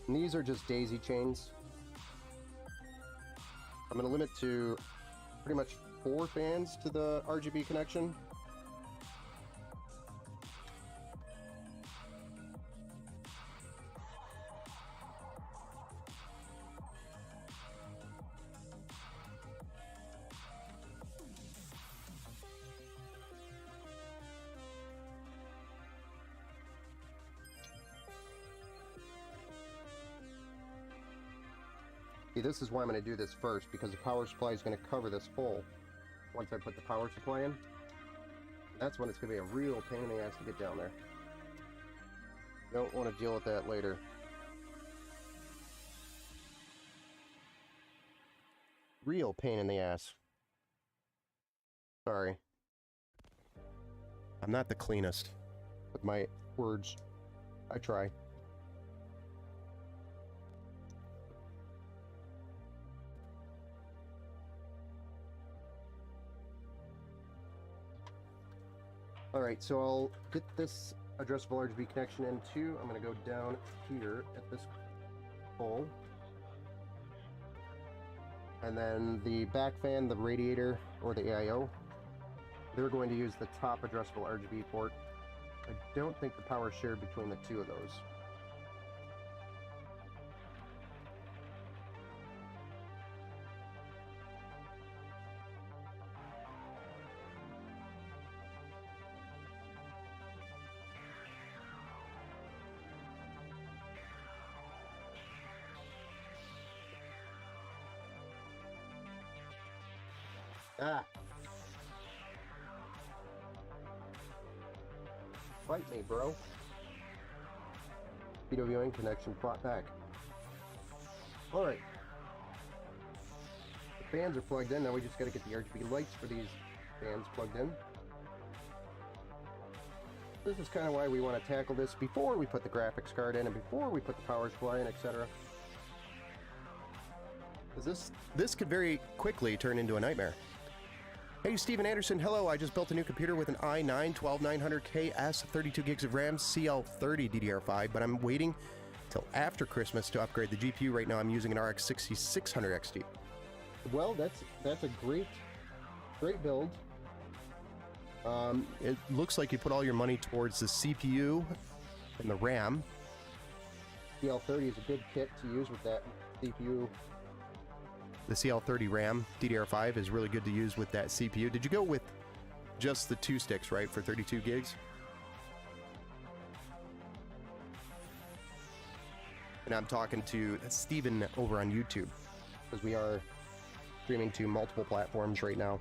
And these are just daisy chains. I'm going to limit to pretty much 4 fans to the RGB connection. See, this is why I'm going to do this first, because the power supply is going to cover this hole once I put the power supply in. That's when it's going to be a real pain in the ass to get down there. Don't want to deal with that later. Real pain in the ass. Sorry. I'm not the cleanest with my words. I try. Alright, so I'll get this addressable RGB connection in too. I'm going to go down here at this hole. And then the back fan, the radiator, or the AIO, they're going to use the top addressable RGB port. I don't think the power is shared between the two of those. Ah! Fight me, bro. PWM connection brought back. Alright. The fans are plugged in, now we just gotta get the RGB lights for these fans plugged in. This is kind of why we want to tackle this before we put the graphics card in and before we put the power supply in, etc. Because this could very quickly turn into a nightmare. Hey, Steven Anderson, hello. I just built a new computer with an i9-12900KS, 32 gigs of RAM, CL30 DDR5, but I'm waiting till after Christmas to upgrade the GPU. Right now I'm using an RX 6600 XT. Well, that's a great build. It looks like you put all your money towards the CPU and the RAM. CL30 is a good kit to use with that CPU. The CL30 RAM DDR5 is really good to use with that CPU. Did you go with just the 2 sticks, right, for 32 gigs? And I'm talking to Steven over on YouTube, because we are streaming to multiple platforms right now.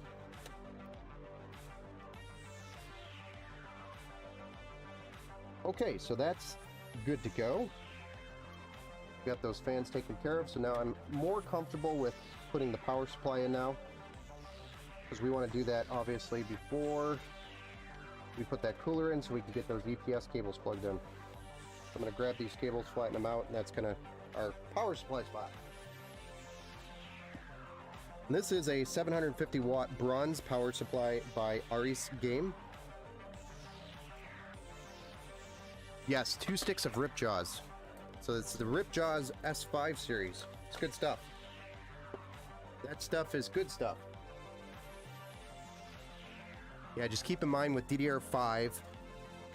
Okay, so that's good to go. Got those fans taken care of, so now I'm more comfortable with putting the power supply in now, because we want to do that obviously before we put that cooler in, so we can get those EPS cables plugged in. So I'm going to grab these cables, flatten them out, and that's going to our power supply spot. And this is a 750 watt bronze power supply by Aris Game. Yes, 2 sticks of Ripjaws. So it's the Ripjaws S5 series. It's good stuff. That stuff is good stuff. Yeah, just keep in mind with DDR5,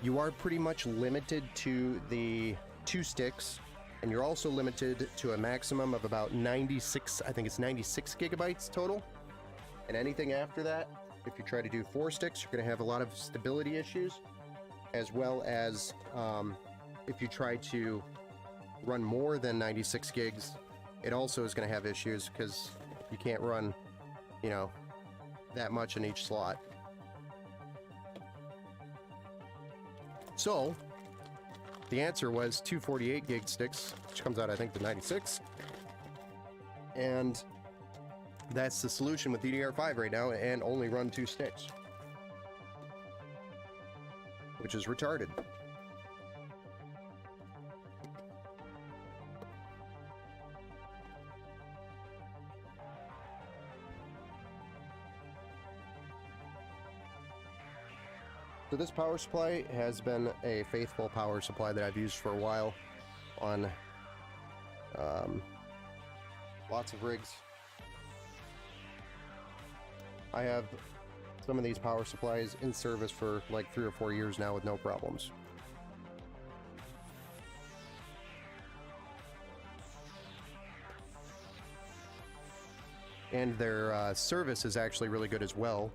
you are pretty much limited to the 2 sticks, and you're also limited to a maximum of about 96, I think it's 96 gigabytes total. And anything after that, if you try to do 4 sticks, you're going to have a lot of stability issues, as well as if you try to run more than 96 gigs, it also is going to have issues because you can't run, you know, that much in each slot. So, the answer was 248 gig sticks, which comes out, I think, to 96. And that's the solution with DDR5 right now, and only run 2 sticks. Which is retarded. So this power supply has been a faithful power supply that I've used for a while on lots of rigs. I have some of these power supplies in service for like 3 or 4 years now with no problems. And their service is actually really good as well.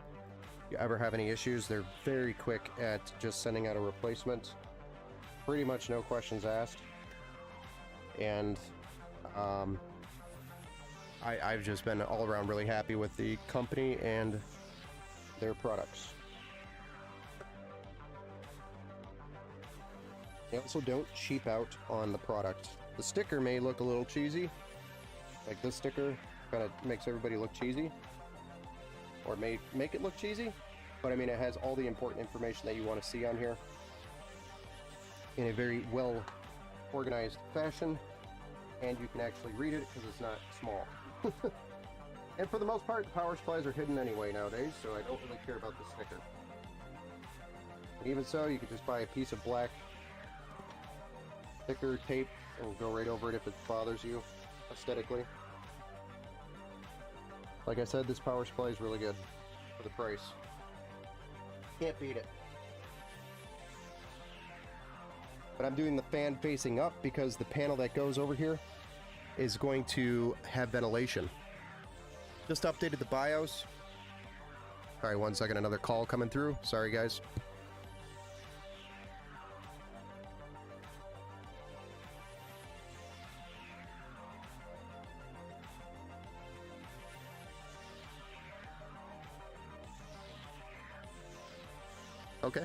If you ever have any issues, they're very quick at just sending out a replacement. Pretty much no questions asked. And I've just been all around really happy with the company and their products. They also don't cheap out on the product. The sticker may look a little cheesy, like this sticker kind of makes everybody look cheesy, or may make it look cheesy, but I mean, it has all the important information that you want to see on here in a very well organized fashion, and you can actually read it because it's not small. And for the most part, the power supplies are hidden anyway nowadays, so I don't really care about the sticker. And even so, you could just buy a piece of black sticker tape and go right over it if it bothers you aesthetically. Like I said, this power supply is really good for the price. Can't beat it. But I'm doing the fan facing up because the panel that goes over here is going to have ventilation. Just updated the BIOS. Alright, 1 second, another call coming through. Sorry, guys. Okay.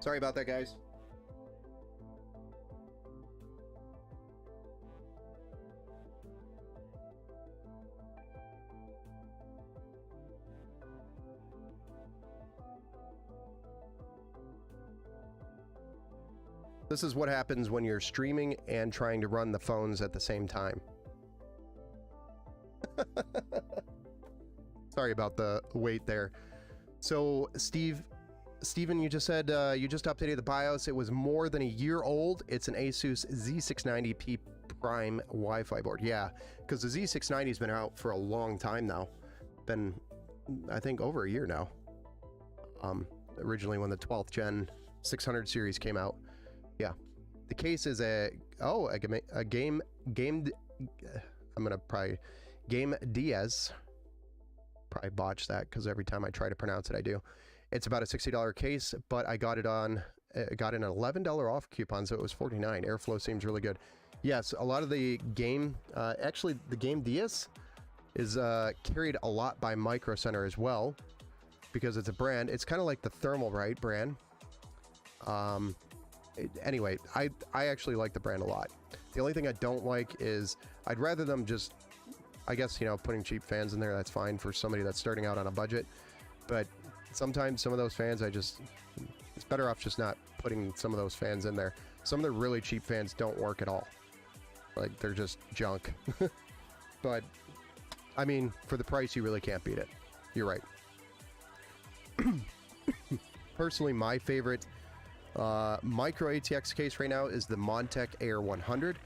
Sorry about that, guys. This is what happens when you're streaming and trying to run the phones at the same time. Sorry about the wait there. So, Steven, you just said you just updated the BIOS. It was more than a year old. It's an Asus Z690P Prime Wi-Fi board. Yeah, because the Z690's been out for a long time now. Been, I think, over a year now. Originally when the 12th gen 600 series came out. Yeah, the case is Game Diaz. Probably botch that because every time I try to pronounce it, I do. It's about a $60 case, but I got it on, got an $11 off coupon, so it was $49. Airflow seems really good. Yes, a lot of the game, actually the Game Diaz is carried a lot by Micro Center as well, because it's a brand. It's kind of like the Thermalright brand. Anyway, I actually like the brand a lot. The only thing I don't like is I'd rather them just, I guess, you know, putting cheap fans in there, that's fine for somebody that's starting out on a budget. But sometimes some of those fans, it's better off just not putting some of those fans in there. Some of the really cheap fans don't work at all. Like, they're just junk. But, I mean, for the price, you really can't beat it. You're right. Personally, my favorite micro ATX case right now is the Montech Air 100.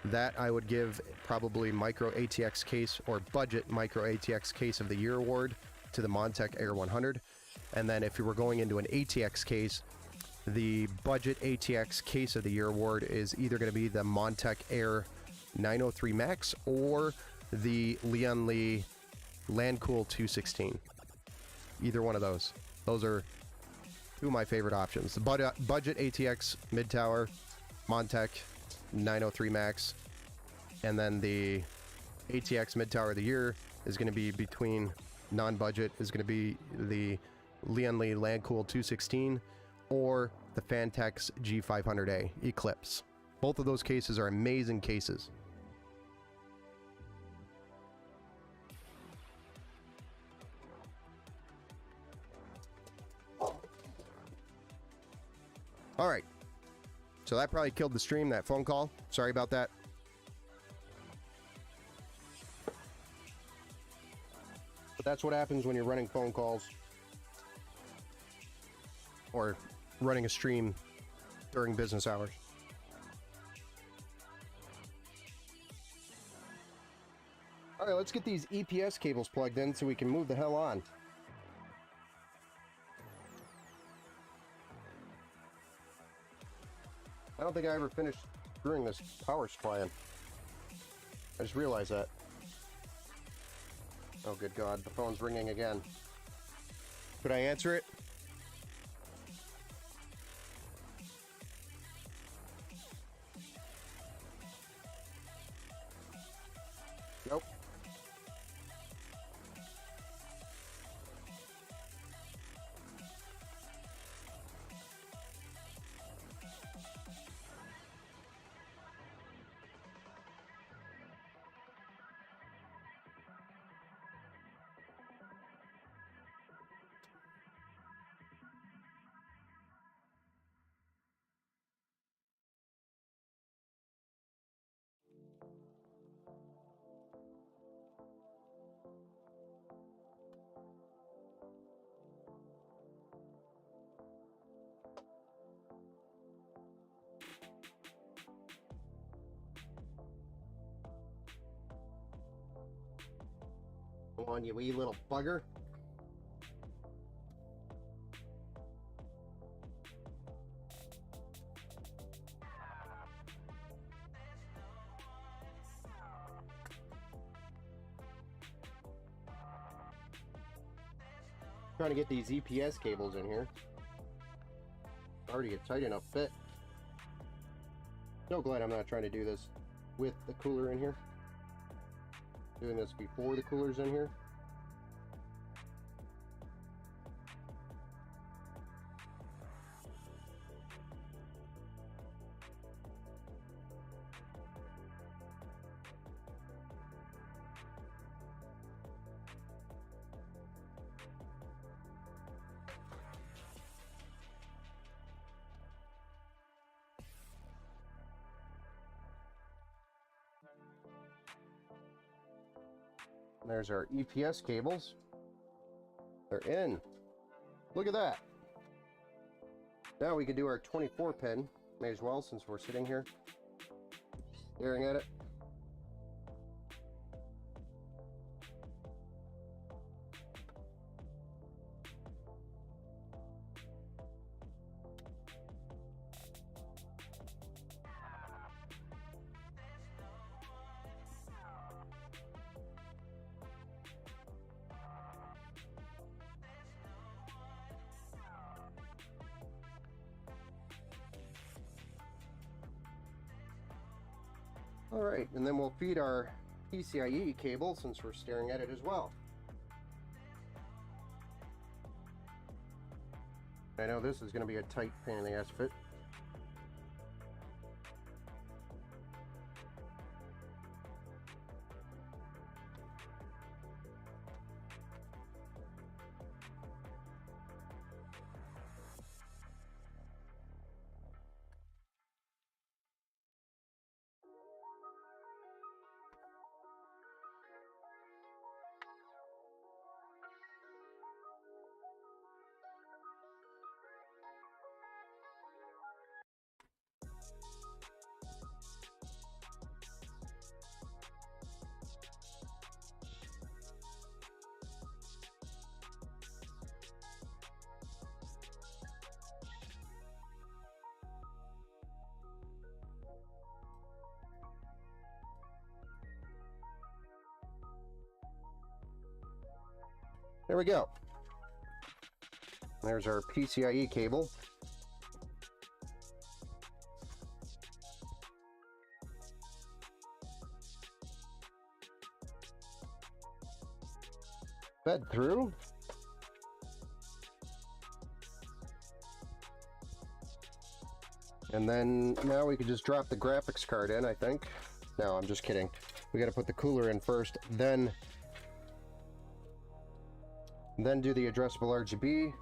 That I would give probably micro ATX case or budget micro ATX case of the year award to the Montech Air 100. And then if you were going into an ATX case, the budget ATX case of the year award is either going to be the Montech Air 903 Max or the Lian Li Landcool 216. Either one of those. Those are two of my favorite options. The budget ATX mid-tower, Montech 903 Max, and then the ATX mid-tower of the year is going to be between non-budget, is going to be the Lian Li Landcool 216 or the Fantex G500A Eclipse. Both of those cases are amazing cases. All right, so that probably killed the stream, that phone call. Sorry about that. But that's what happens when you're running phone calls or running a stream during business hours. All right, let's get these EPS cables plugged in so we can move the hell on. I don't think I ever finished screwing this power supply in. I just realized that. Oh, good God, the phone's ringing again. Could I answer it? Nope. Come on, you wee little bugger. Trying to get these EPS cables in here. Already a tight enough fit. So glad I'm not trying to do this with the cooler in here. Doing this before the cooler's in here. There's our EPS cables. They're in. Look at that. Now we can do our 24 pin. May as well, since we're sitting here staring at it. Alright, and then we'll feed our PCIe cable since we're staring at it as well. I know this is going to be a tight pain in the ass fit. There we go. There's our PCIe cable. Fed through. And then now we can just drop the graphics card in, I think. No, I'm just kidding. We got to put the cooler in first, then do the addressable RGB.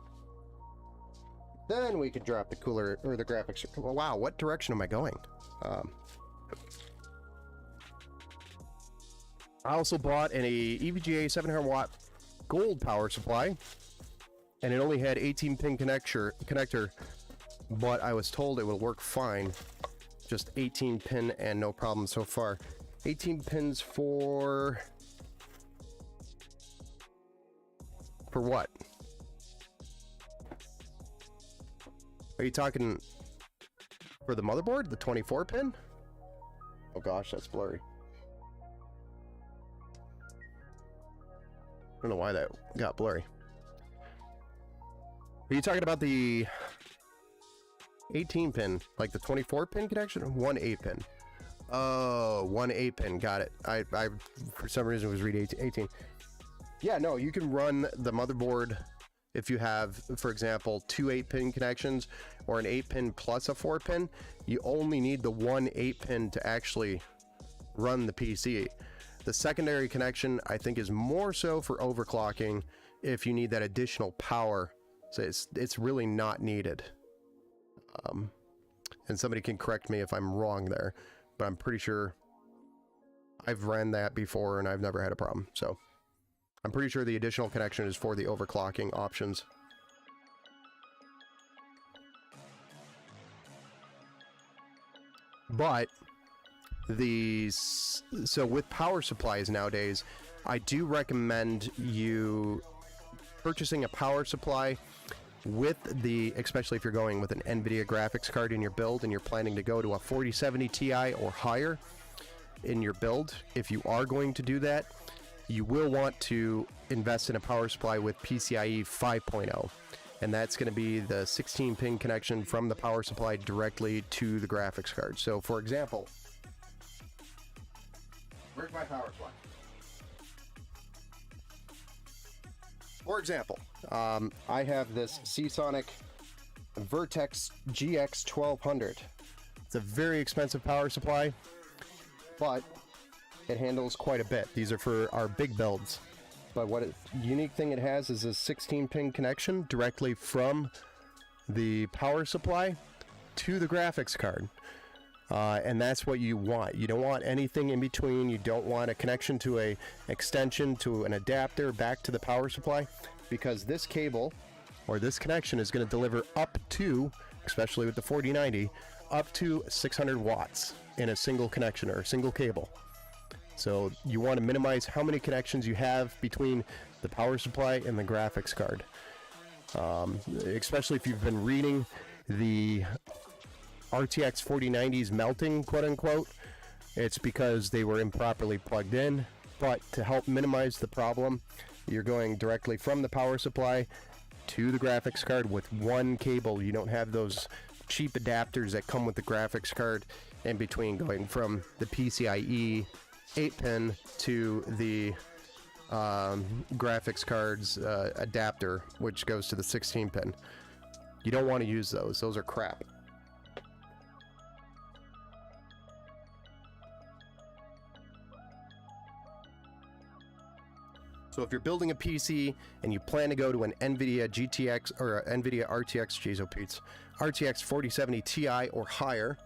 Then we could drop the cooler or the graphics. Wow, what direction am I going? I also bought an EVGA 700 watt gold power supply, and it only had 18 pin connector, but I was told it would work fine. Just 18 pin and no problem so far. 18 pins for what? Are you talking for the motherboard? The 24 pin? Oh gosh, that's blurry. I don't know why that got blurry. Are you talking about the 18 pin, like the 24 pin connection? One 8 pin. Oh, one 8 pin. Got it. I for some reason was reading 18. Yeah, no, you can run the motherboard if you have, for example, two 8-pin connections or an 8-pin plus a 4-pin. You only need the one 8-pin to actually run the PC. The secondary connection, I think, is more so for overclocking if you need that additional power. So it's really not needed. And somebody can correct me if I'm wrong there, but I'm pretty sure I've ran that before and I've never had a problem. So I'm pretty sure the additional connection is for the overclocking options. But so with power supplies nowadays, I do recommend you purchasing a power supply with especially if you're going with an NVIDIA graphics card in your build and you're planning to go to a 4070 Ti or higher in your build. If you are going to do that, you will want to invest in a power supply with PCIe 5.0, and that's going to be the 16-pin connection from the power supply directly to the graphics card. So, for example, where's my power supply? For example, I have this Seasonic Vertex GX 1200. It's a very expensive power supply, but it handles quite a bit. These are for our big builds. But what unique thing it has is a 16-pin connection directly from the power supply to the graphics card. And that's what you want. You don't want anything in between. You don't want a connection to a extension, to an adapter, back to the power supply, because this cable or this connection is going to deliver up to, especially with the 4090, up to 600 watts in a single connection or a single cable. So you want to minimize how many connections you have between the power supply and the graphics card. Especially if you've been reading the RTX 4090s melting, quote unquote, it's because they were improperly plugged in. But to help minimize the problem, you're going directly from the power supply to the graphics card with one cable. You don't have those cheap adapters that come with the graphics card in between, going from the PCIe 8-pin to the graphics card's adapter, which goes to the 16-pin. You don't want to use those. Those are crap. So if you're building a PC and you plan to go to an NVIDIA GTX or NVIDIA RTX, geez, oh Pete's, RTX 4070 Ti or higher,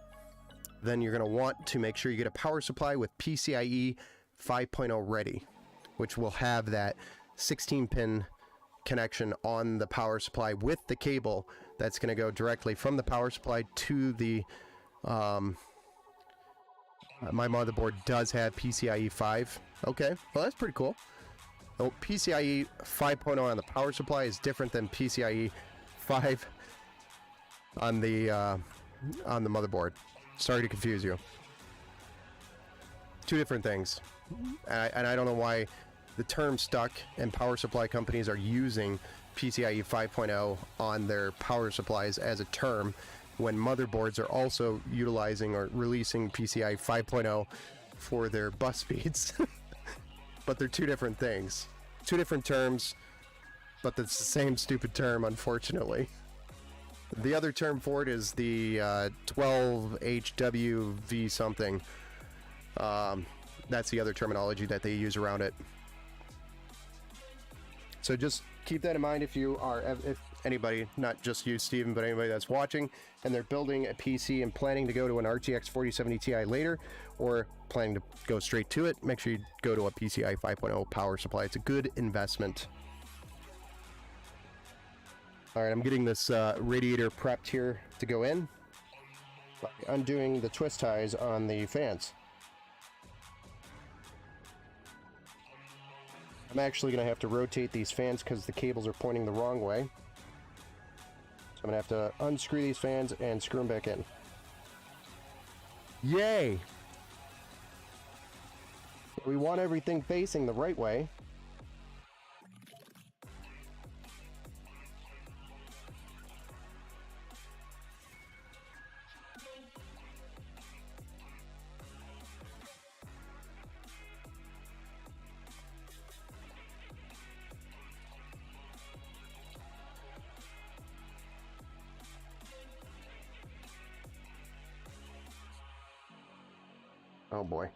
then you're going to want to make sure you get a power supply with PCIe 5.0 ready, which will have that 16-pin connection on the power supply with the cable that's going to go directly from the power supply to the my motherboard does have PCIe 5. Okay, well that's pretty cool. Oh, PCIe 5.0 on the power supply is different than PCIe 5 on the motherboard. Sorry to confuse you. Two different things. And I don't know why the term stuck and power supply companies are using PCIe 5.0 on their power supplies as a term when motherboards are also utilizing or releasing PCIe 5.0 for their bus speeds. But they're two different things. Two different terms, but it's the same stupid term, unfortunately. The other term for it is the 12HWV something. That's the other terminology that they use around it. So just keep that in mind if you are, if anybody, not just you, Steven, but anybody that's watching, and they're building a PC and planning to go to an RTX 4070 Ti later, or planning to go straight to it, make sure you go to a PCIe 5.0 power supply. It's a good investment. All right, I'm getting this radiator prepped here to go in by undoing the twist ties on the fans. I'm actually going to have to rotate these fans because the cables are pointing the wrong way. So I'm going to have to unscrew these fans and screw them back in. Yay! We want everything facing the right way. Oh boy.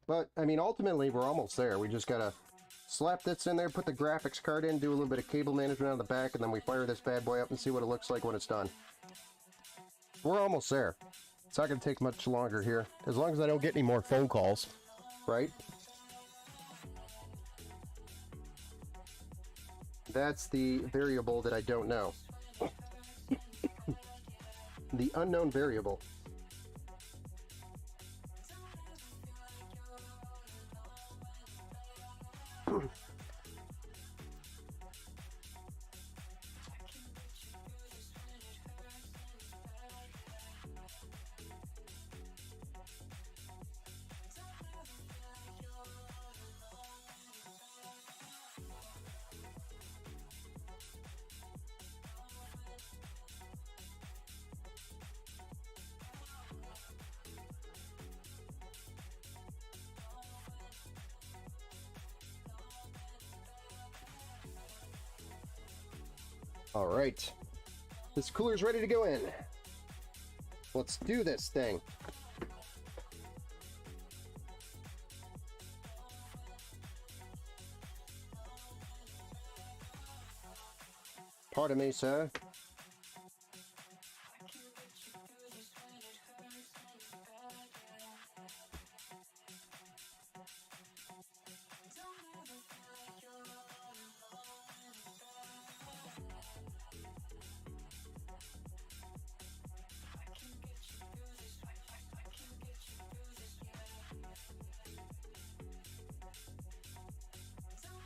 But, I mean, ultimately, we're almost there. We just gotta slap this in there, put the graphics card in, do a little bit of cable management on the back, and then we fire this bad boy up and see what it looks like when it's done. We're almost there. It's not gonna take much longer here. As long as I don't get any more phone calls, right? That's the variable that I don't know. The unknown variable. All right, this cooler's ready to go in. Let's do this thing. Pardon me, sir.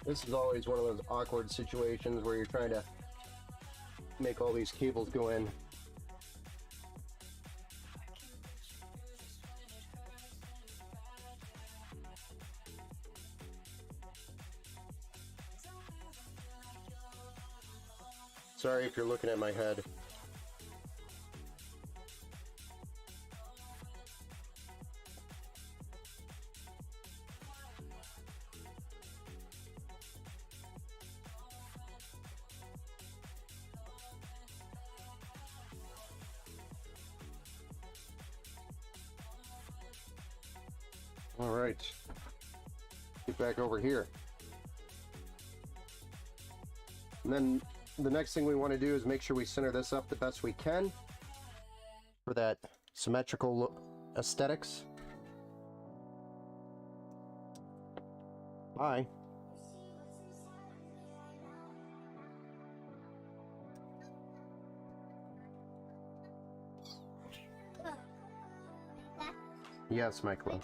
This is always one of those awkward situations where you're trying to make all these cables go in. Sorry if you're looking at my head. All right, get back over here. And then the next thing we want to do is make sure we center this up the best we can for that symmetrical look, aesthetics. Bye. Yes, Michael.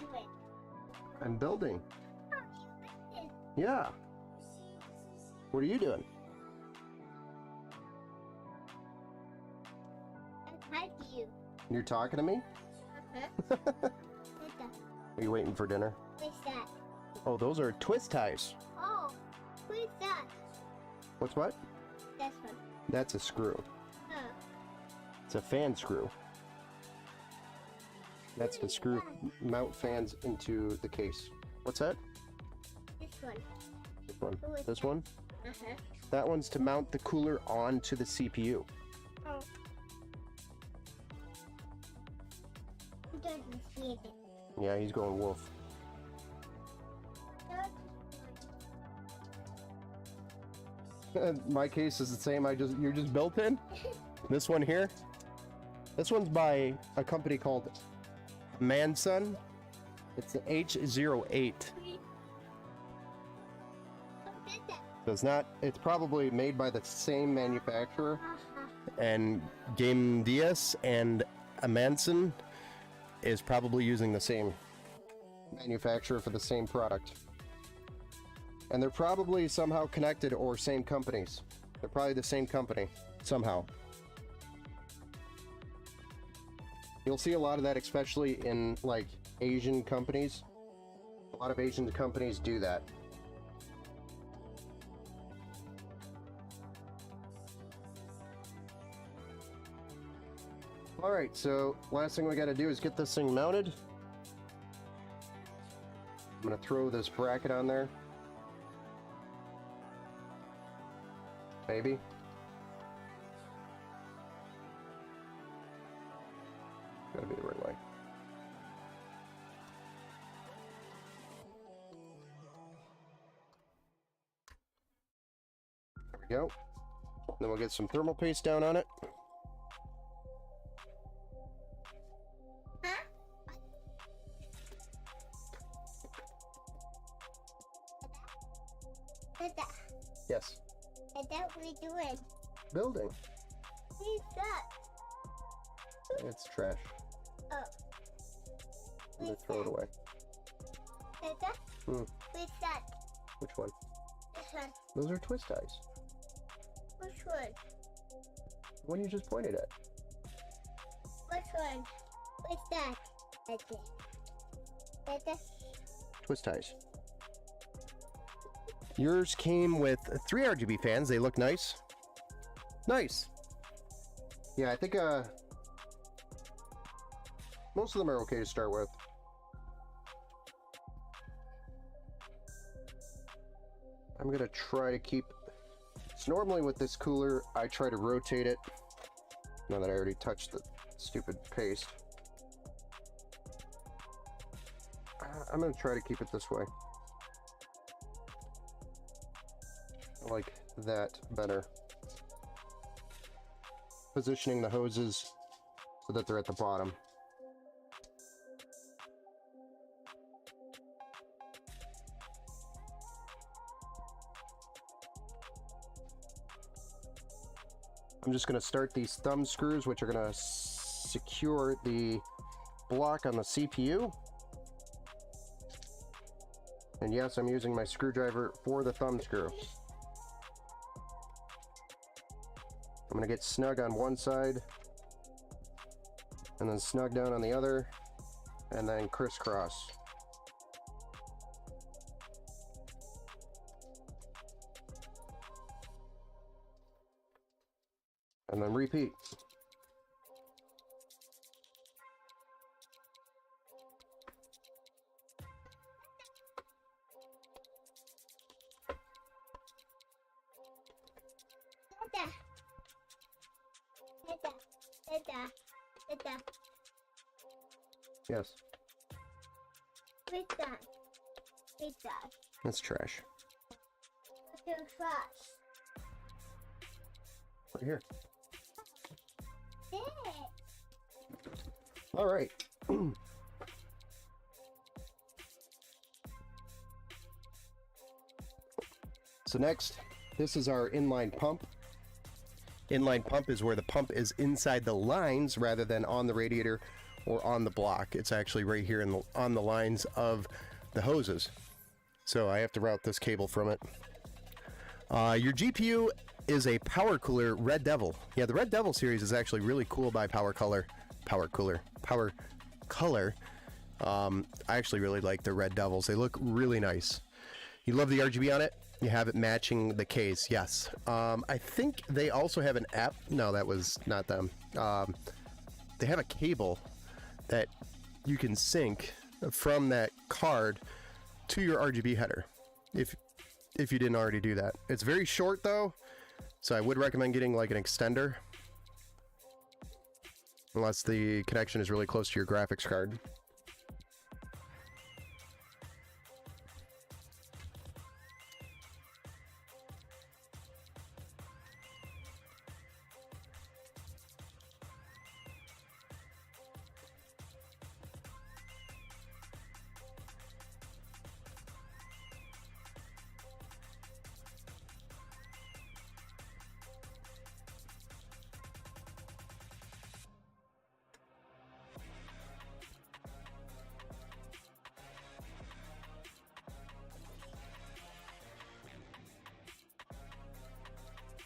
I'm building. Yeah. What are you doing? I'm talking to you. You're talking to me? Uh-huh. Are you waiting for dinner? What's that? Oh, those are twist ties. Oh, what's that? What's what? This one. That's a screw. Oh. It's a fan screw. That's to screw mount fans into the case. What's that? This one. This one. Who is This that? one? Uh-huh. That one's to mount the cooler onto the CPU. Oh. Who doesn't see it? Yeah, he's going wolf. My case is the same. You're just built in. This one here. This one's by a company called Mansun. It's the H08. So it's not. It's probably made by the same manufacturer. And Game Diaz and Mansun is probably using the same manufacturer for the same product. And they're probably somehow connected or same companies. They're probably the same company somehow. You'll see a lot of that, especially in like Asian companies. A lot of Asian companies do that. All right, so last thing we got to do is get this thing mounted. I'm gonna throw this bracket on there. Maybe. Gotta be the right way. There we go. Then we'll get some thermal paste down on it. Yes. Is that what we're doing? Building. What's that? It's trash. Oh. I'm gonna throw it away. Is that? Hmm. What's that? Which one? This one. Those are twist ties. Which one? The one you just pointed at. Which one? What's that? Okay. Is that? Twist ties. Yours came with 3 RGB fans. They look nice. Nice. Yeah, I think most of them are okay to start with. I'm gonna try to keep. So normally with this cooler, I try to rotate it. Now that I already touched the stupid paste, I'm gonna try to keep it this way. I like that better. positioning the hoses so that they're at the bottom. I'm just going to start these thumb screws, which are going to secure the block on the CPU. And yes, I'm using my screwdriver for the thumb screw. I'm going to get snug on one side, and then snug down on the other, and then crisscross. And then repeat. Yes. What's that? What's that? That's trash. What's trash? Right here. This. All right. So next, this is our inline pump. Inline pump is where the pump is inside the lines rather than on the radiator or on the block. It's actually right here on the lines of the hoses. So I have to route this cable from it. Your GPU is a Power Cooler Red Devil. Yeah, the Red Devil series is actually really cool by Power Color. I actually really like the Red Devils. They look really nice. You love the RGB on it? You have it matching the case, yes. I think they also have an app. No, that was not them. They have a cable that you can sync from that card to your RGB header, if you didn't already do that. It's very short though, so I would recommend getting like an extender, unless the connection is really close to your graphics card.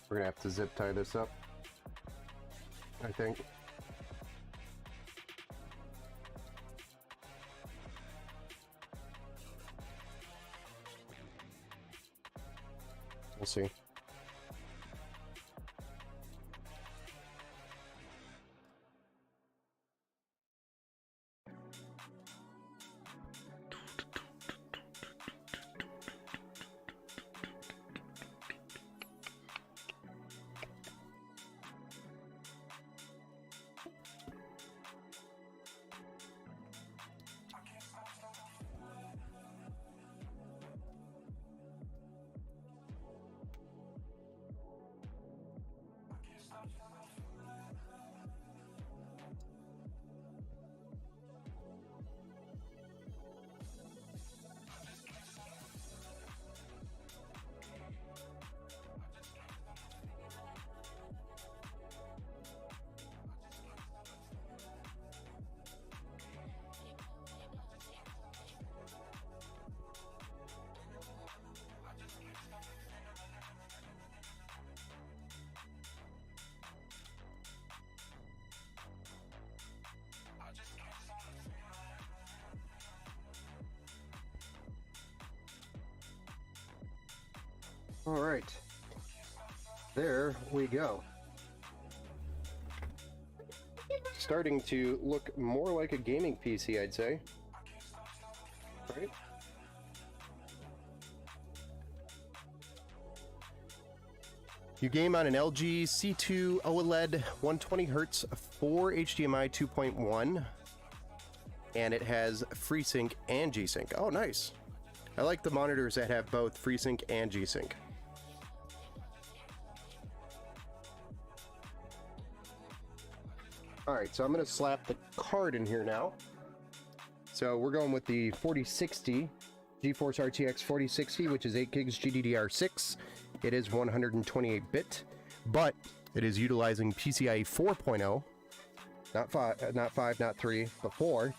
We're gonna have to zip tie this up, I think. We'll see. All right, there we go. Starting to look more like a gaming PC, I'd say. Right? You game on an LG C2 OLED 120Hz 4 HDMI 2.1, and it has FreeSync and G-Sync. Oh, nice. I like the monitors that have both FreeSync and G-Sync. Alright, so I'm going to slap the card in here now. So we're going with the 4060, GeForce RTX 4060, which is 8 gigs GDDR6. It is 128-bit, but it is utilizing PCIe 4.0, not 5, not 3, but 4.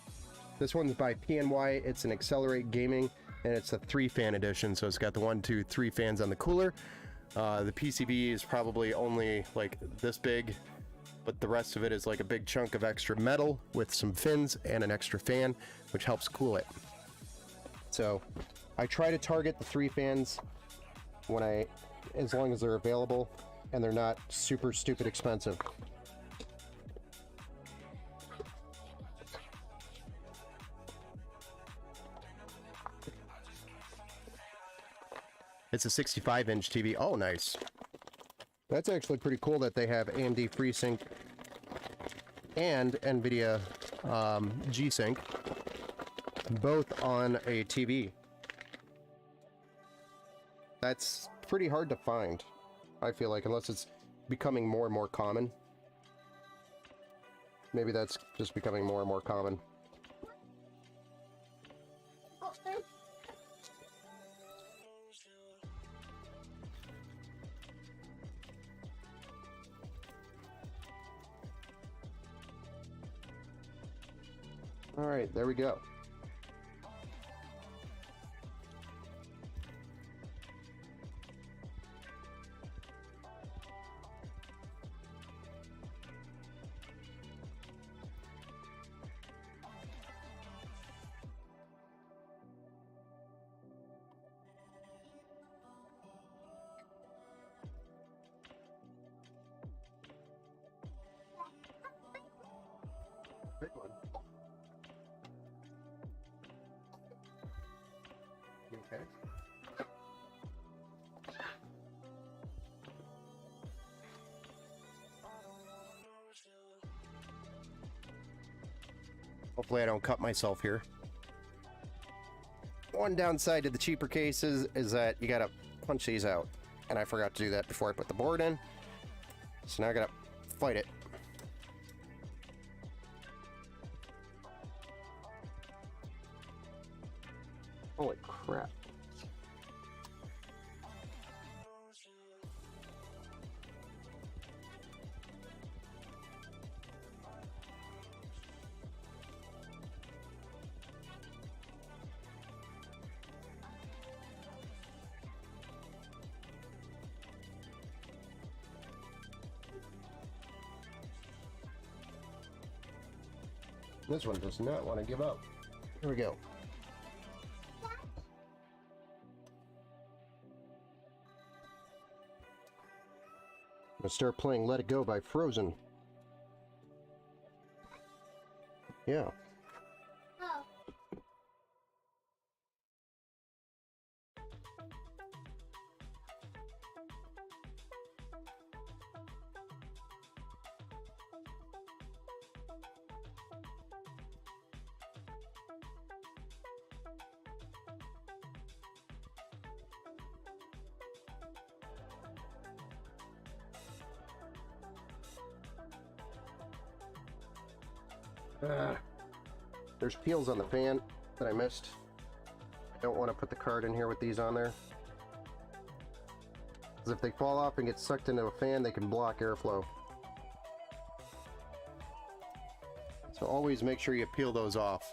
This one's by PNY. It's an Accelerate Gaming, and it's a 3-fan edition, so it's got the 1, 2, 3 fans on the cooler. The PCB is probably only like this big, but the rest of it is like a big chunk of extra metal with some fins and an extra fan, which helps cool it. So I try to target the 3 fans as long as they're available and they're not super stupid expensive. It's a 65-inch TV. Oh, nice. That's actually pretty cool that they have AMD FreeSync and NVIDIA G-Sync both on a TV. That's pretty hard to find, I feel like, unless it's becoming more and more common. Maybe that's just becoming more and more common. All right, there we go. Big one. Okay. Hopefully I don't cut myself here. One downside to the cheaper cases is that you gotta punch these out. And I forgot to do that before I put the board in. So now I gotta fight it. Holy crap. This one does not want to give up. Here we go. I'm gonna start playing Let It Go by Frozen. Yeah. Oh. There's peels on the fan that I missed. I don't want to put the card in here with these on there, because if they fall off and get sucked into a fan, they can block airflow. So always make sure you peel those off.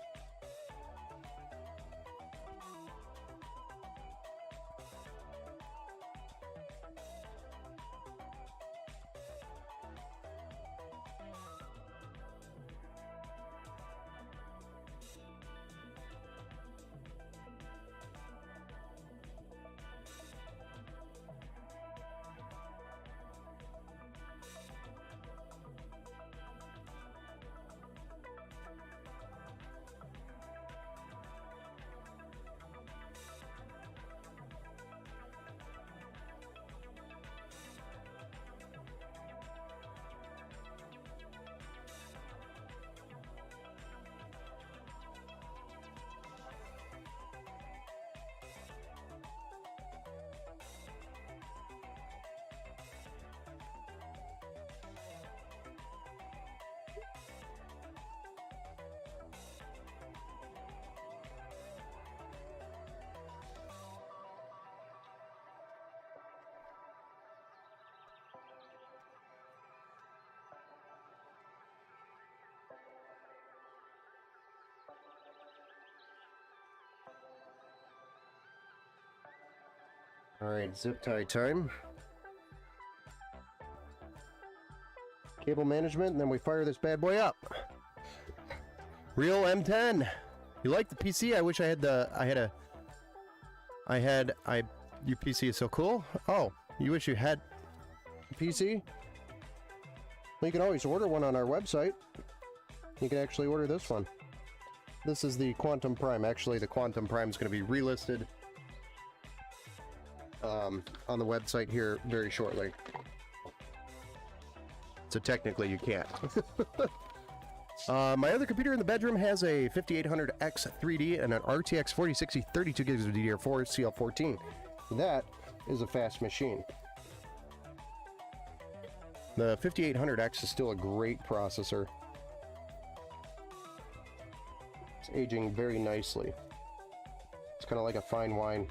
Alright, zip tie time. Cable management, and then we fire this bad boy up. Real M10. You like the PC? I wish I had your PC is so cool. Oh, you wish you had a PC? Well, you can always order one on our website. You can actually order this one. This is the Quantum Prime. Actually, the Quantum Prime is going to be relisted on the website here very shortly. So technically you can't. My other computer in the bedroom has a 5800X 3D and an RTX 4060 32 gigs of DDR4 CL14. That is a fast machine. The 5800X is still a great processor. It's aging very nicely. It's kind of like a fine wine.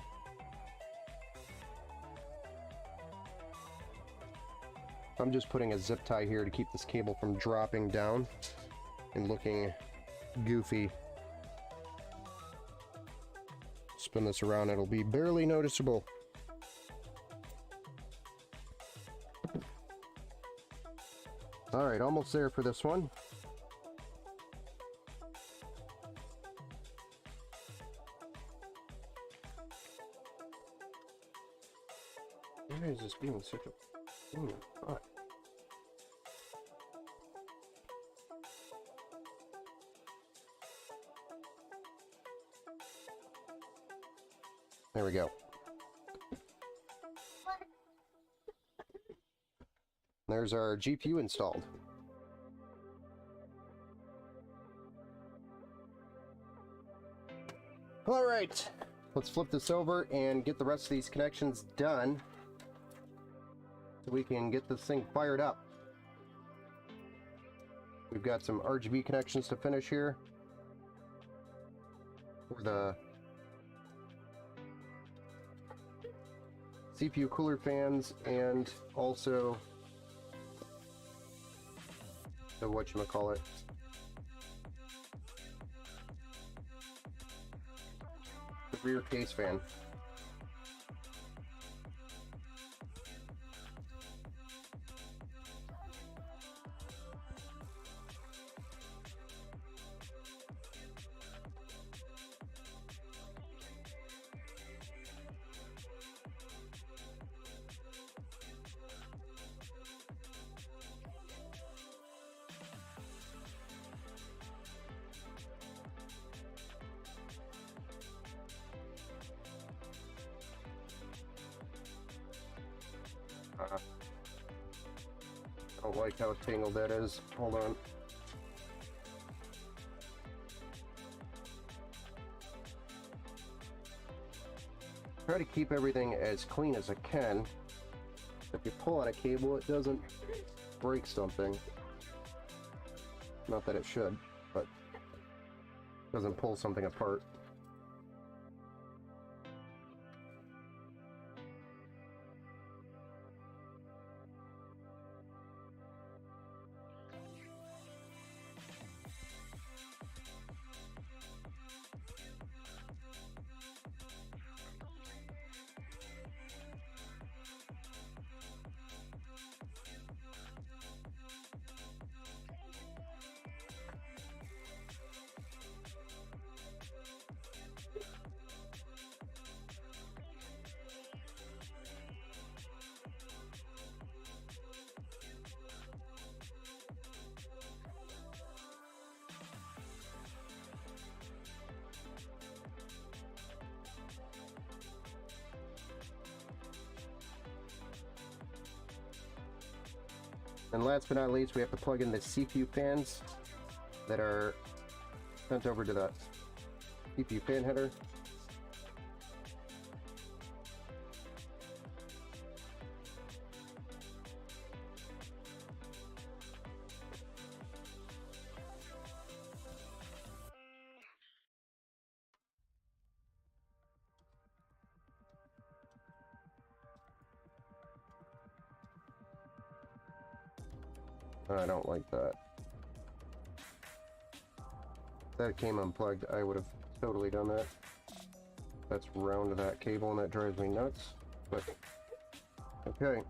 I'm just putting a zip tie here to keep this cable from dropping down and looking goofy. Spin this around, it'll be barely noticeable. Alright, almost there for this one. Why is this being such a... fuck. There we go. There's our GPU installed. All right, let's flip this over and get the rest of these connections done so we can get this thing fired up. We've got some RGB connections to finish here for the CPU cooler fans and also the whatchamacallit, the rear case fan. I don't like how tangled that is. Hold on. Try to keep everything as clean as I can. If you pull on a cable, it doesn't break something. Not that it should, but it doesn't pull something apart. And last but not least, we have to plug in the CPU fans that are sent over to the CPU fan header. I don't like that. If that came unplugged, I would have totally done that. That's round that cable and that drives me nuts. But okay.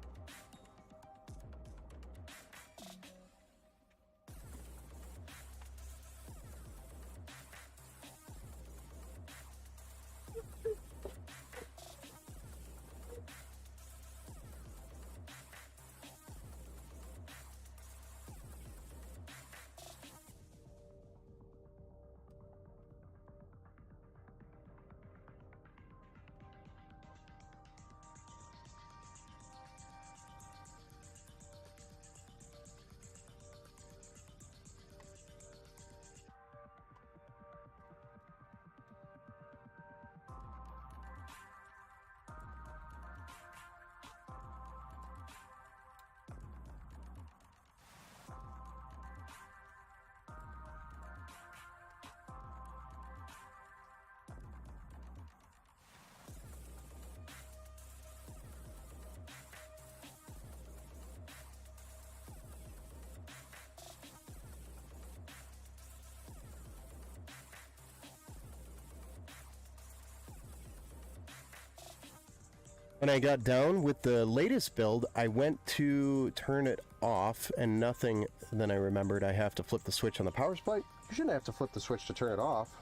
When I got down with the latest build, I went to turn it off and nothing. Then I remembered I have to flip the switch on the power supply. You shouldn't have to flip the switch to turn it off.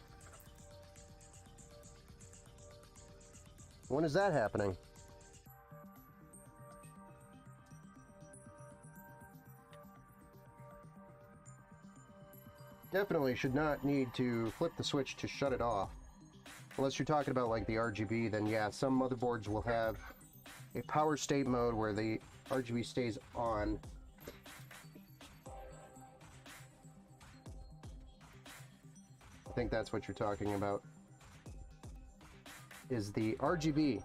When is that happening? Definitely should not need to flip the switch to shut it off. Unless you're talking about like the RGB, then yeah, some motherboards will have a power state mode where the RGB stays on. I think that's what you're talking about. Is the RGB.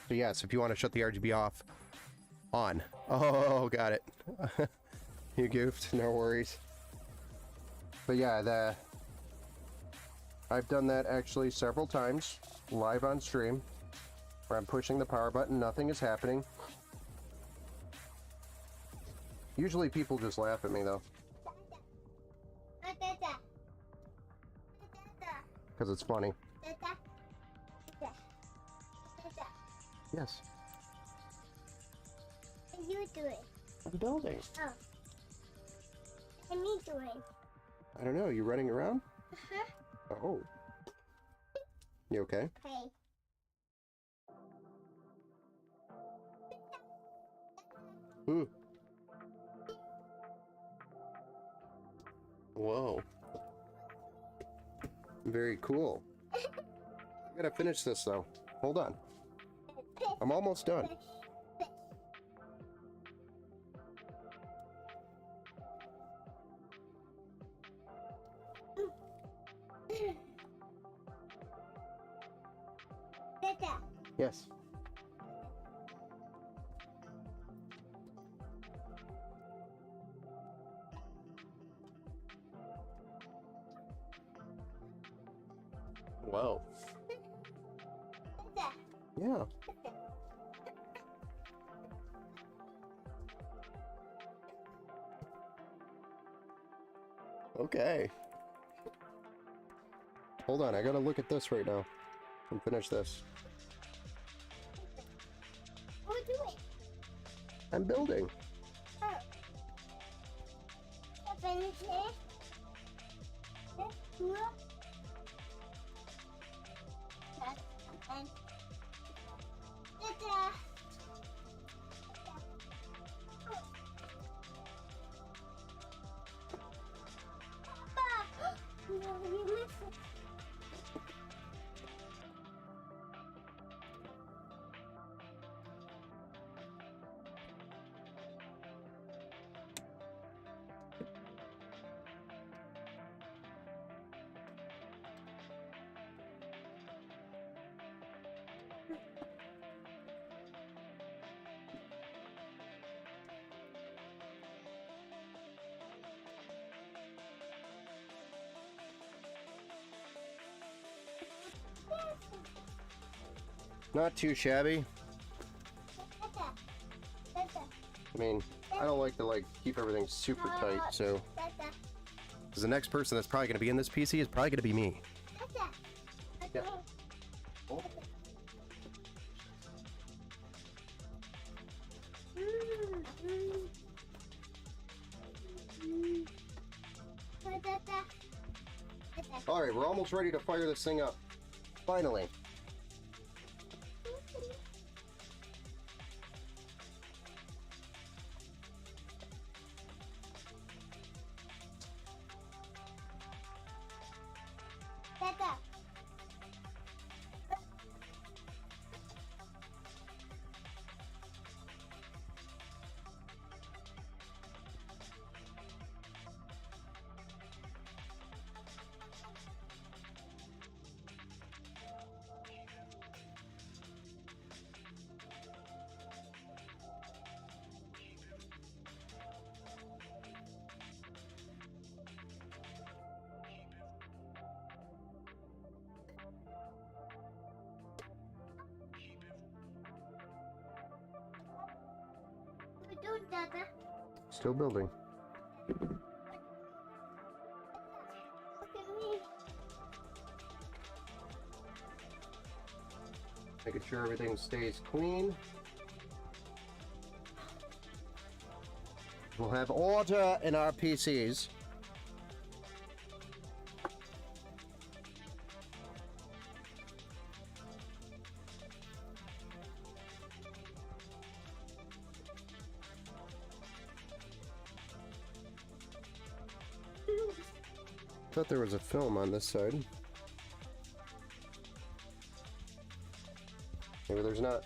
So yes, if you want to shut the RGB off, on. Oh, got it. You goofed, no worries. But yeah, I've done that actually several times, live on stream, where I'm pushing the power button, nothing is happening. Usually people just laugh at me though. Because it's funny. Yes. What are you doing? I'm building. Oh. What are me doing? I don't know, you running around? Uh-huh. Oh. You okay? Hey. Hmm. Whoa. Very cool. I gotta finish this though. Hold on. I'm almost done. Yes. Wow. Yeah. Okay. Hold on, I gotta look at this right now and finish this. What are you doing? I'm building. Oh. Finish it. That's cool. And you missed it. Not too shabby. I mean, I don't like to keep everything super tight, so because the next person that's probably going to be in this PC is probably going to be me. Yeah. Oh. Alright, we're almost ready to fire this thing up. Finally. Dada. What are you doing, Dada? Still building. Look at me. Making sure everything stays clean. We'll have order in our PCs. Thought there was a film on this side. Maybe there's not.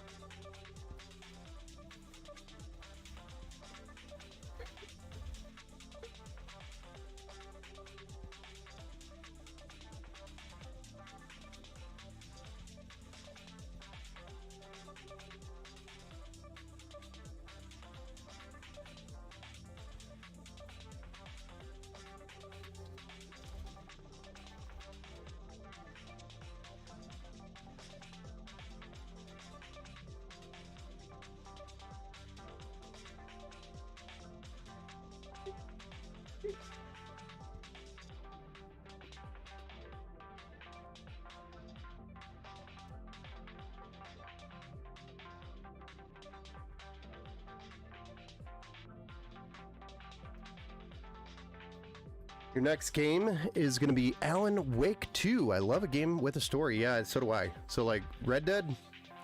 Your next game is going to be Alan Wake 2. I love a game with a story. Yeah, so do I. So like Red Dead,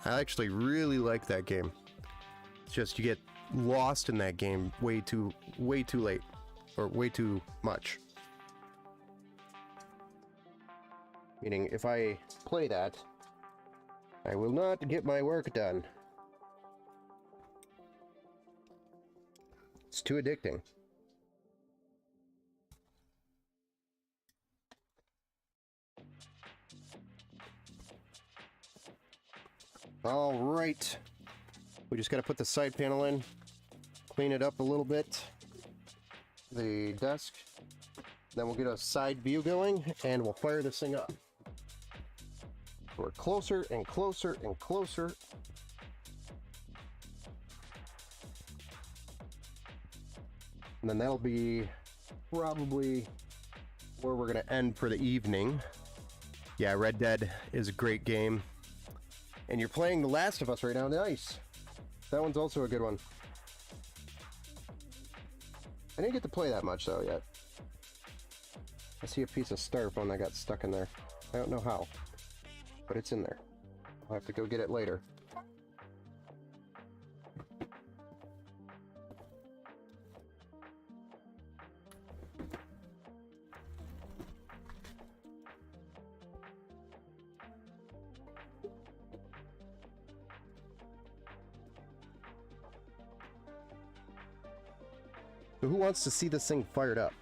I actually really like that game. It's just you get lost in that game way too late or way too much. Meaning if I play that, I will not get my work done. It's too addicting. All right, we just got to put the side panel in, clean it up a little bit, the desk, then we'll get a side view going and we'll fire this thing up. We're closer and closer and closer. And then that'll be probably where we're gonna end for the evening. Yeah, Red Dead is a great game. And you're playing The Last of Us right now. Nice. That one's also a good one. I didn't get to play that much though yet. I see a piece of styrofoam that got stuck in there. I don't know how, but it's in there. I'll have to go get it later. So who wants to see this thing fired up?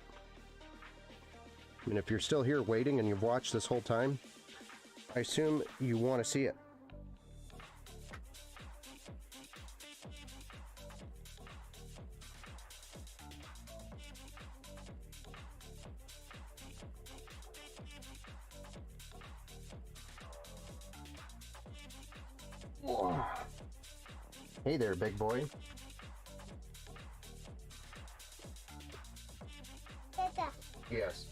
I mean, if you're still here waiting and you've watched this whole time, I assume you want to see it. Whoa. Hey there, big boy. Dada. Yes.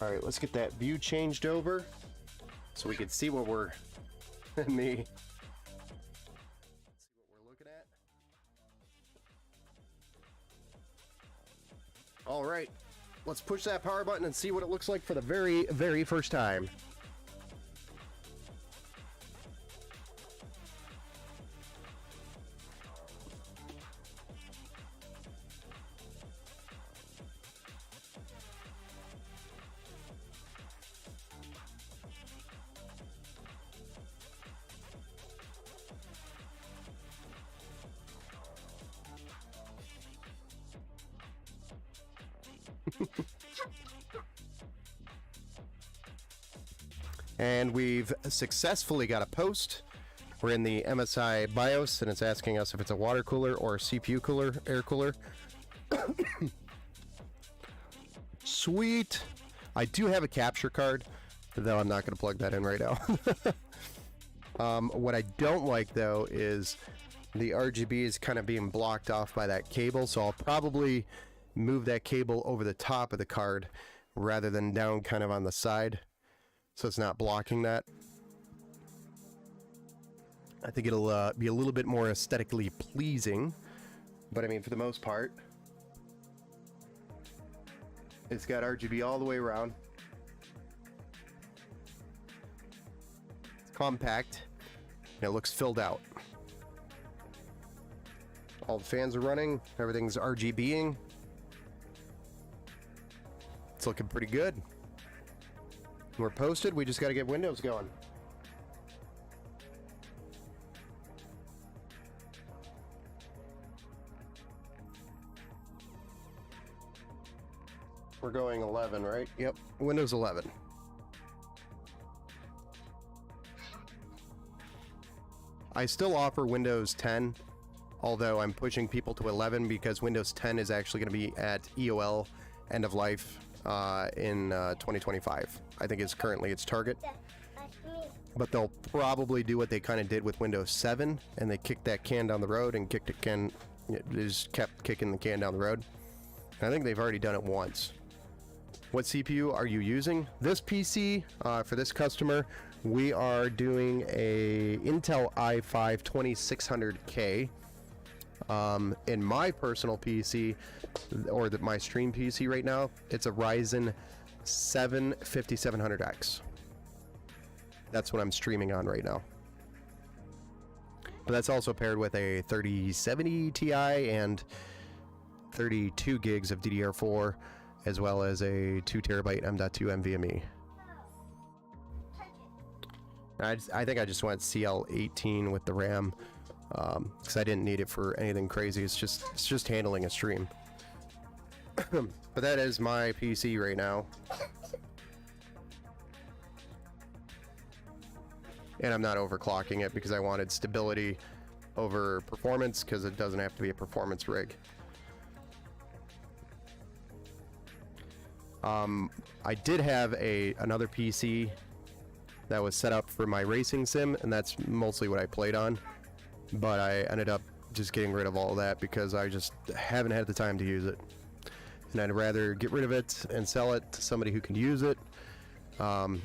All right, let's get that view changed over so we can see what we're looking at. All right, let's push that power button and see what it looks like for the very, very first time. And we've successfully got a post. We're in the MSI BIOS, and it's asking us if it's a water cooler or a CPU cooler, air cooler. Sweet. I do have a capture card, though I'm not going to plug that in right now. What I don't like, though, is the RGB is kind of being blocked off by that cable, so I'll probably move that cable over the top of the card rather than down kind of on the side, so it's not blocking that. I think it'll be a little bit more aesthetically pleasing, but I mean, for the most part, it's got RGB all the way around. It's compact, and it looks filled out. All the fans are running, everything's RGBing. It's looking pretty good. We're posted, we just got to get Windows going. We're going 11, right? Yep, Windows 11. I still offer Windows 10, although I'm pushing people to 11 because Windows 10 is actually going to be at EOL end of life in 2025. I think it's currently its target. But they'll probably do what they kind of did with Windows 7, and they kicked that can down the road and just kept kicking the can down the road. And I think they've already done it once. What CPU are you using? This PC, for this customer, we are doing a Intel i5 2600K. In my personal PC, or my stream PC right now, it's a Ryzen 7 5700X. That's what I'm streaming on right now. But that's also paired with a 3070 Ti and 32 gigs of DDR4, as well as a 2 terabyte M.2 NVMe. I think I just went CL18 with the RAM, because I didn't need it for anything crazy. It's just handling a stream. But that is my PC right now. And I'm not overclocking it because I wanted stability over performance, because it doesn't have to be a performance rig. I did have another PC that was set up for my racing sim, and that's mostly what I played on. But I ended up just getting rid of all of that because I just haven't had the time to use it. And I'd rather get rid of it and sell it to somebody who can use it, and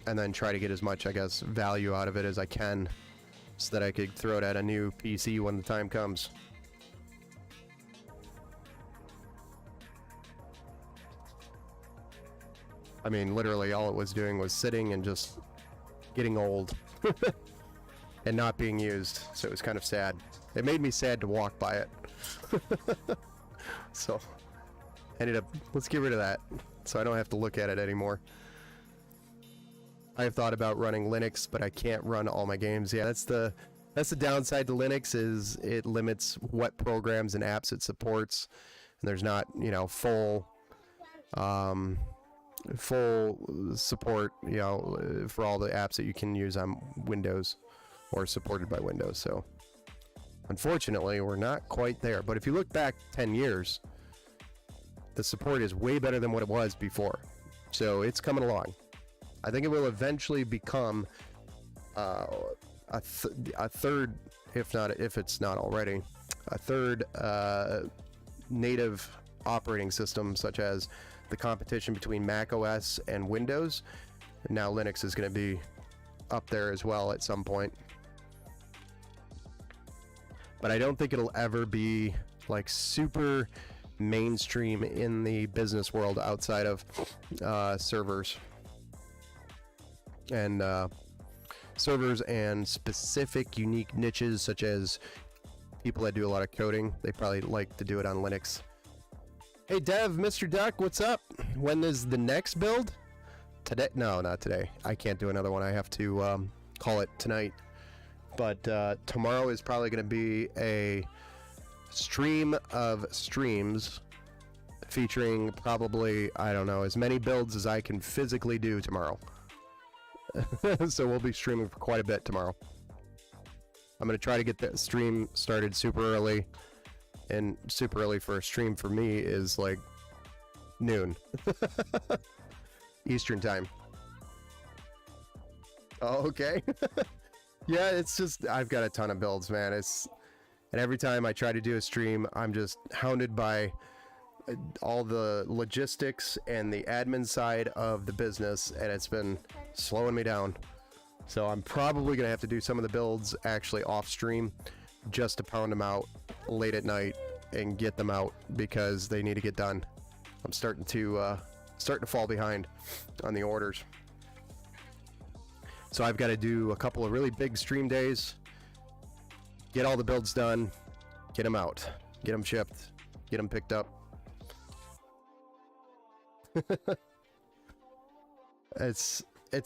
then try to get as much, I guess, value out of it as I can, so that I could throw it at a new PC when the time comes. I mean, literally all it was doing was sitting and just getting old and not being used, so it was kind of sad. It made me sad to walk by it. So ended up, let's get rid of that so I don't have to look at it anymore. I have thought about running Linux, but I can't run all my games. Yeah, that's the downside to Linux, is it limits what programs and apps it supports, and there's not, you know, full support, you know, for all the apps that you can use on Windows or supported by Windows. So unfortunately, we're not quite there. But if you look back 10 years, the support is way better than what it was before. So it's coming along. I think it will eventually become a third, if it's not already, a third native operating system, such as the competition between Mac OS and Windows. Now Linux is going to be up there as well at some point. But I don't think it'll ever be like super mainstream in the business world outside of servers and specific unique niches, such as people that do a lot of coding. They probably like to do it on Linux. Hey Dev, Mr. Duck, what's up? When is the next build? Today? No, not today. I can't do another one. I have to call it tonight. But tomorrow is probably going to be a stream of streams featuring probably, I don't know, as many builds as I can physically do tomorrow. So we'll be streaming for quite a bit tomorrow. I'm going to try to get that stream started super early. And super early for a stream for me is like noon. Eastern time. Oh, okay. Yeah, it's just, I've got a ton of builds, man. And every time I try to do a stream, I'm just hounded by all the logistics and the admin side of the business, and it's been slowing me down. So I'm probably going to have to do some of the builds actually off stream just to pound them out late at night and get them out because they need to get done. I'm starting to fall behind on the orders. So I've got to do a couple of really big stream days, get all the builds done, get them out, get them shipped, get them picked up. It's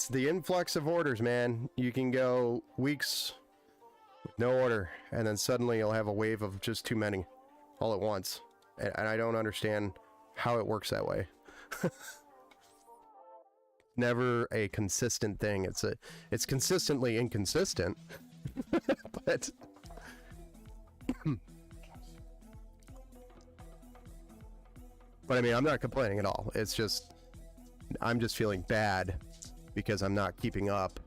the influx of orders, man. You can go weeks with no order, and then suddenly you'll have a wave of just too many all at once. And I don't understand how it works that way. Never a consistent thing. It's consistently inconsistent. But I mean, I'm not complaining at all. It's just I'm just feeling bad because I'm not keeping up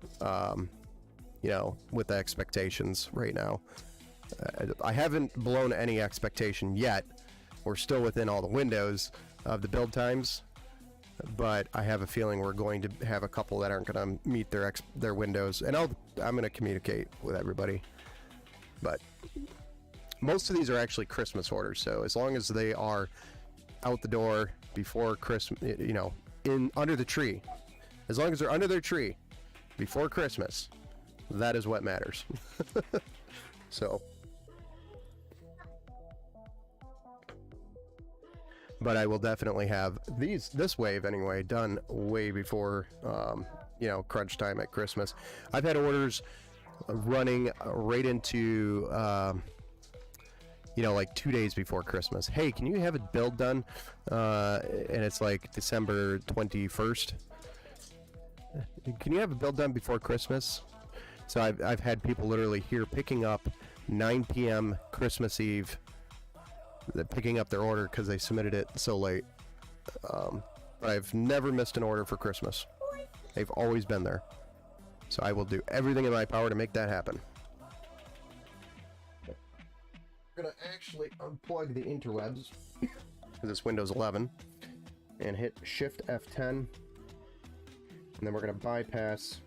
you know, with the expectations right now. I haven't blown any expectation yet. We're still within all the windows of the build times, but I have a feeling we're going to have a couple that aren't going to meet their windows, and I'm going to communicate with everybody. But most of these are actually Christmas orders, so as long as they are out the door before Christmas, you know, under the tree, as long as they're under their tree before Christmas, that is what matters. So, but I will definitely have this wave anyway done way before you know, crunch time at Christmas. I've had orders running right into you know, like 2 days before Christmas. Hey, can you have it build done? And it's like December 21st. Can you have a build done before Christmas? So I've had people literally here picking up 9 p.m. Christmas Eve, picking up their order because they submitted it so late. But I've never missed an order for Christmas. They've always been there. So I will do everything in my power to make that happen. I'm going to actually unplug the interwebs because it's Windows 11 and hit Shift F10. And then we're going to bypass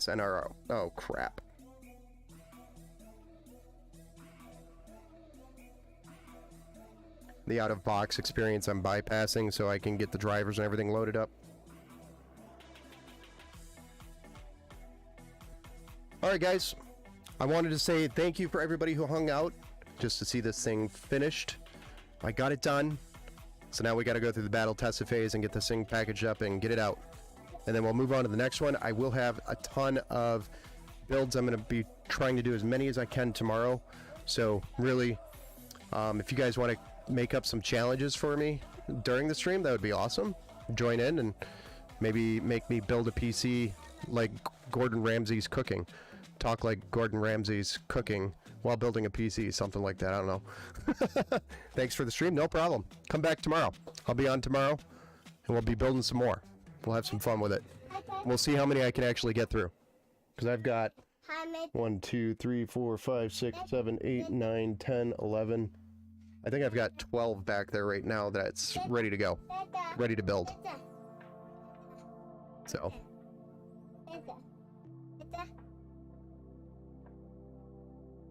NRO. Oh, crap. The out-of-box experience I'm bypassing so I can get the drivers and everything loaded up. Alright guys, I wanted to say thank you for everybody who hung out just to see this thing finished. I got it done, so now we got to go through the battle tested phase and get this thing packaged up and get it out. And then we'll move on to the next one. I will have a ton of builds. I'm going to be trying to do as many as I can tomorrow. So really, if you guys want to make up some challenges for me during the stream, that would be awesome. Join in and maybe make me build a PC like Gordon Ramsay's cooking. Talk like Gordon Ramsay's cooking while building a PC, something like that. I don't know. Thanks for the stream. No problem. Come back tomorrow. I'll be on tomorrow and we'll be building some more. We'll have some fun with it. We'll see how many I can actually get through. Because I've got How many? 1, 2, 3, 4, 5, 6, 7, 8, 9, 10, 11. I think I've got 12 back there right now that's ready to go, Dada. ready to build. Dada. So, Dada. Dada.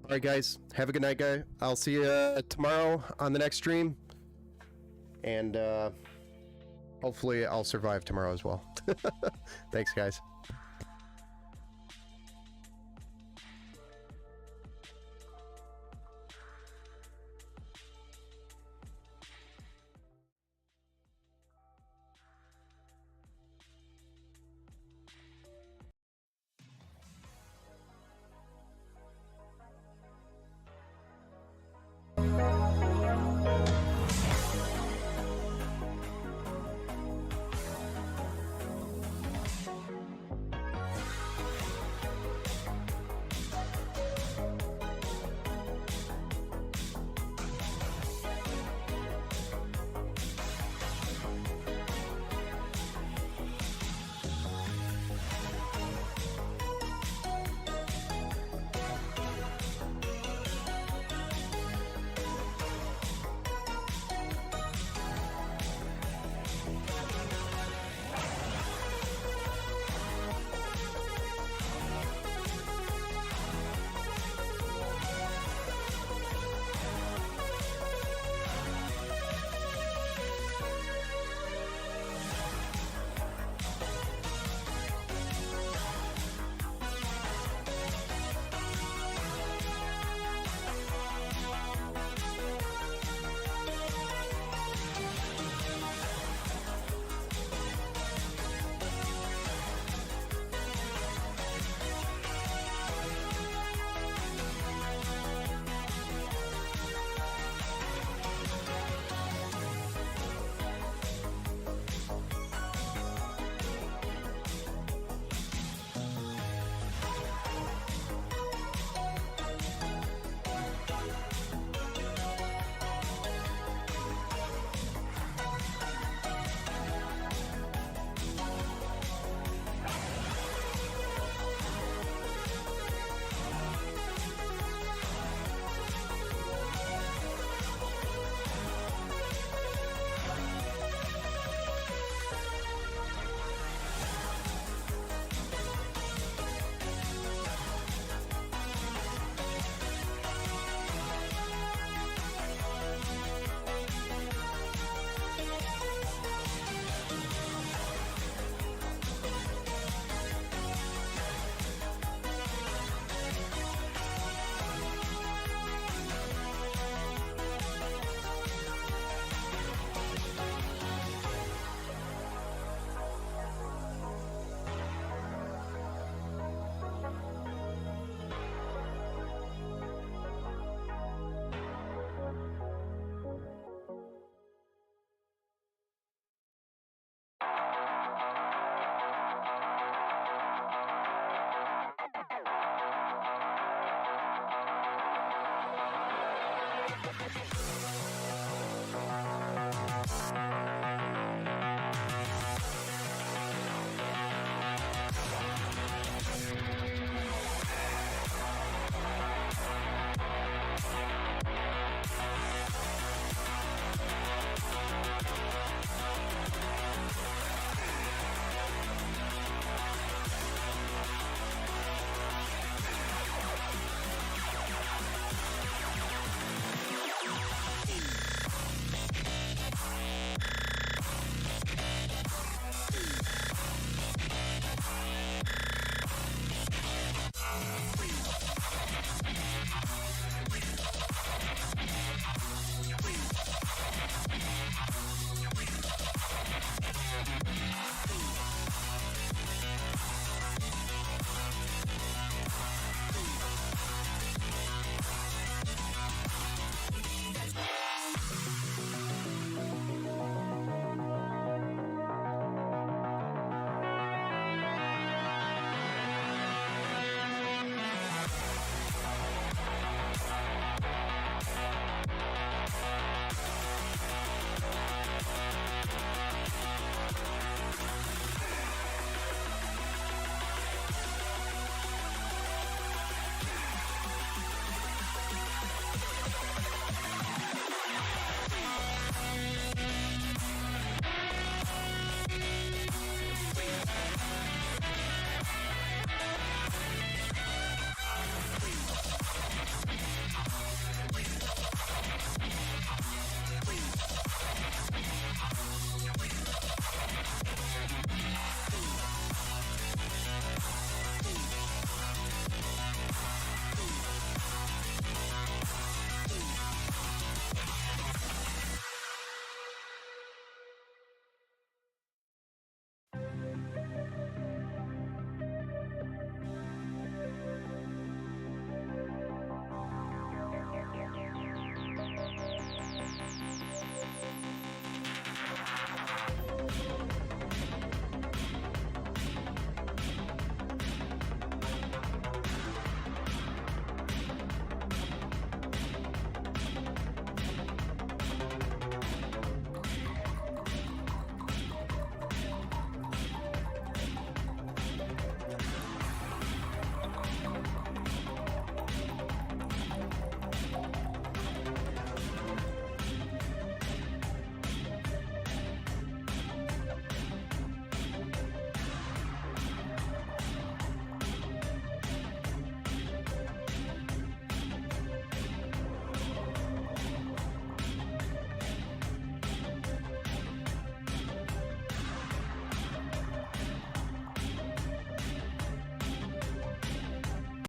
all right, guys, have a good night, guy. I'll see you tomorrow on the next stream, and hopefully I'll survive tomorrow as well. Thanks, guys.